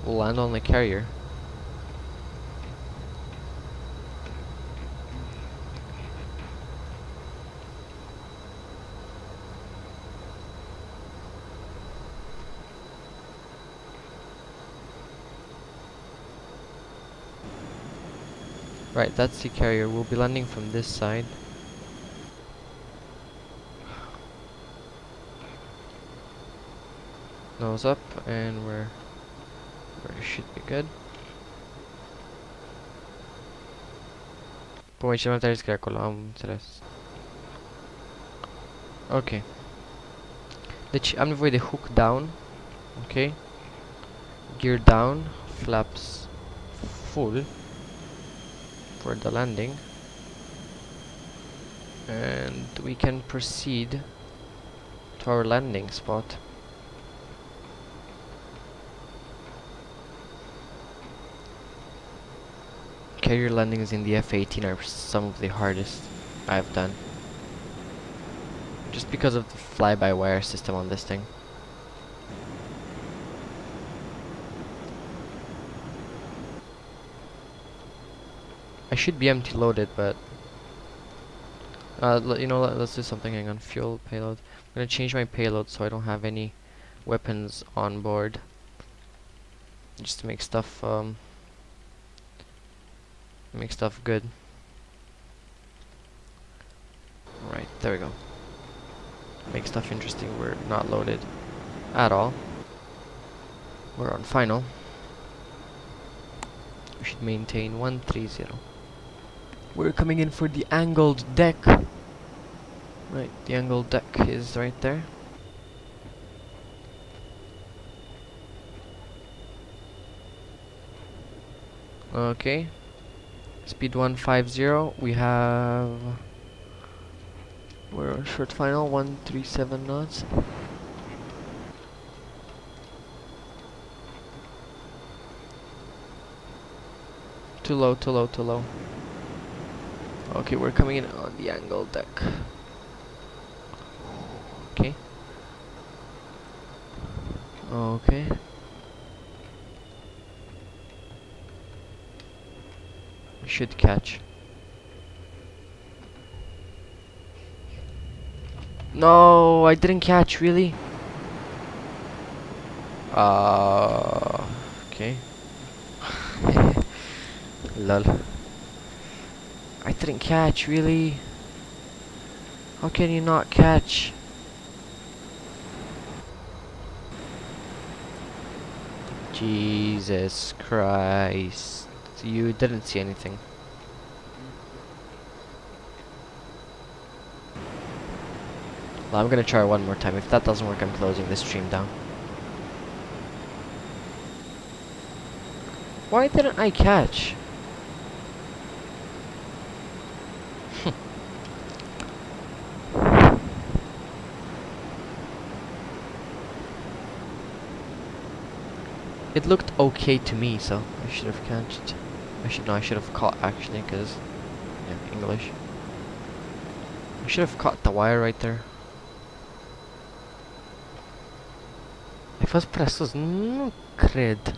We'll land on the carrier. Right, that's the carrier. We'll be landing from this side. Nose up, and we should be good. Pomyśl, mam teraz am înțeles. Ok. Deci am nevoie de hook down. Ok. Gear down. Flaps full for the landing. And we can proceed to our landing spot. Carrier landings in the F-18 are some of the hardest I've done. Just because of the fly-by-wire system on this thing. I should be empty loaded, but you know, let's do something. Hang on, fuel payload. I'm gonna change my payload so I don't have any weapons on board, just to make stuff good. Right, there we go. Make stuff interesting. We're not loaded at all. We're on final. We should maintain 130. We're coming in for the angled deck. Right, the angled deck is right there. Okay. Speed 150. We have... We're on short final, 137 knots. Too low, too low, too low. Okay, we're coming in on the angle deck. Okay. Okay. We should catch. No, I didn't catch, really? Okay. Lol. I didn't catch, really? How can you not catch? Jesus Christ. You didn't see anything. Well, I'm gonna try one more time. If that doesn't work, I'm closing this stream down. Why didn't I catch? It looked okay to me, so I should have catched. I should have caught actually, because yeah, English. I should have caught the wire right there. Ai fost prea sus, nu cred.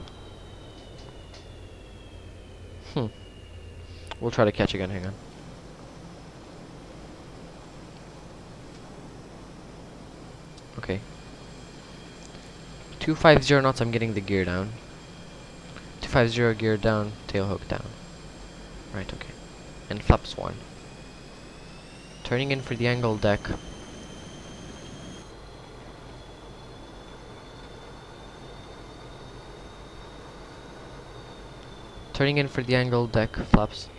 We'll try to catch again, hang on. Okay. 250 knots, I'm getting the gear down. 250 gear down, tail hook down. Right, okay. And flaps 1. Turning in for the angle deck. Turning in for the angle deck, flaps.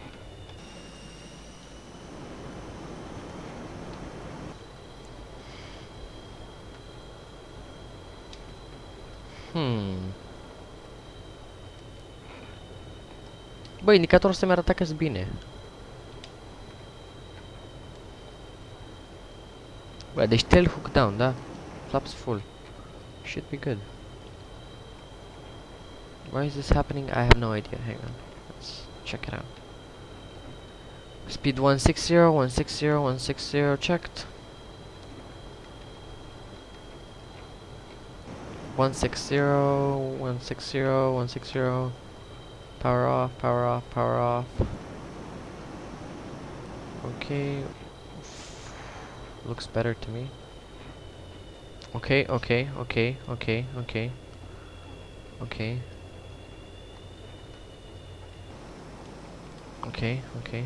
Bă, indicatorul ăsta mi-arăta că-s bine. Bă, deci tail hook down, da? Flaps full. Should be good. Why is this happening? I have no idea. Hang on. Let's check it out. Speed 160, 160, 160, checked. 160, 160, 160. Power off, power off, power off. Okay. Looks better to me. Okay, okay, okay, okay, okay. Okay. Ok, ok.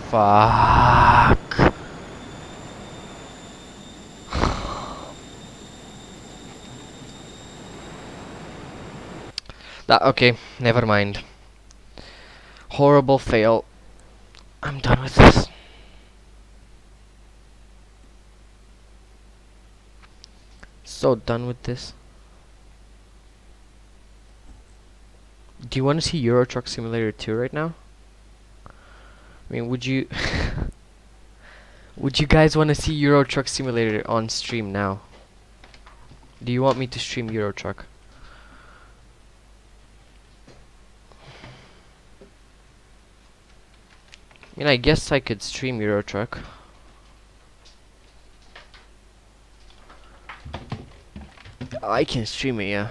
Fuck. Okay, never mind. Horrible fail. I'm done with this. So done with this. Do you want to see Euro Truck Simulator 2 right now? I mean, would you would you guys want to see Euro Truck Simulator on stream now? Do you want me to stream Euro Truck? I mean, I guess I could stream Euro Truck. I can stream it, yeah.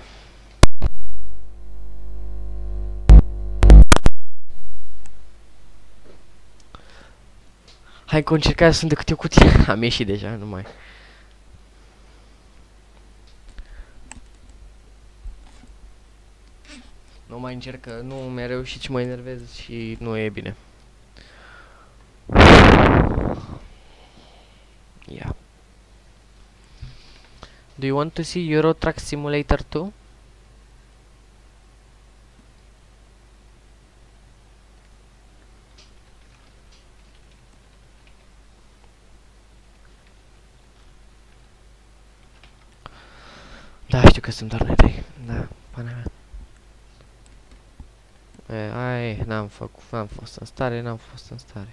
Hai că încercarea sunt de câte o cutie. Am ieșit deja, nu mai. Nu mai încerc, că nu mi-a reușit și mă enervez și nu e bine. Yeah. Do you want to see Euro Truck Simulator 2? Da, știu că sunt doar noi trei. Da, pana mea. N-am fost în stare, n-am fost în stare.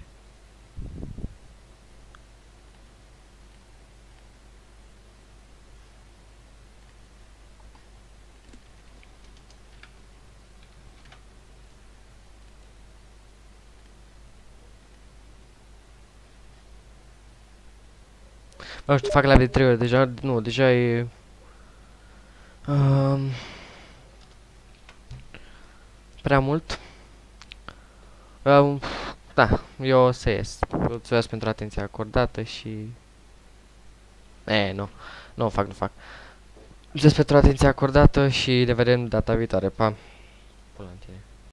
Nu știu, fac live de 3 ori deja, nu, deja e... prea mult. Da, eu o să ies. Mulțumesc pentru atenția acordată și... nu fac. Mulțumesc pentru atenția acordată și ne vedem data viitoare, pa! Pula în tine.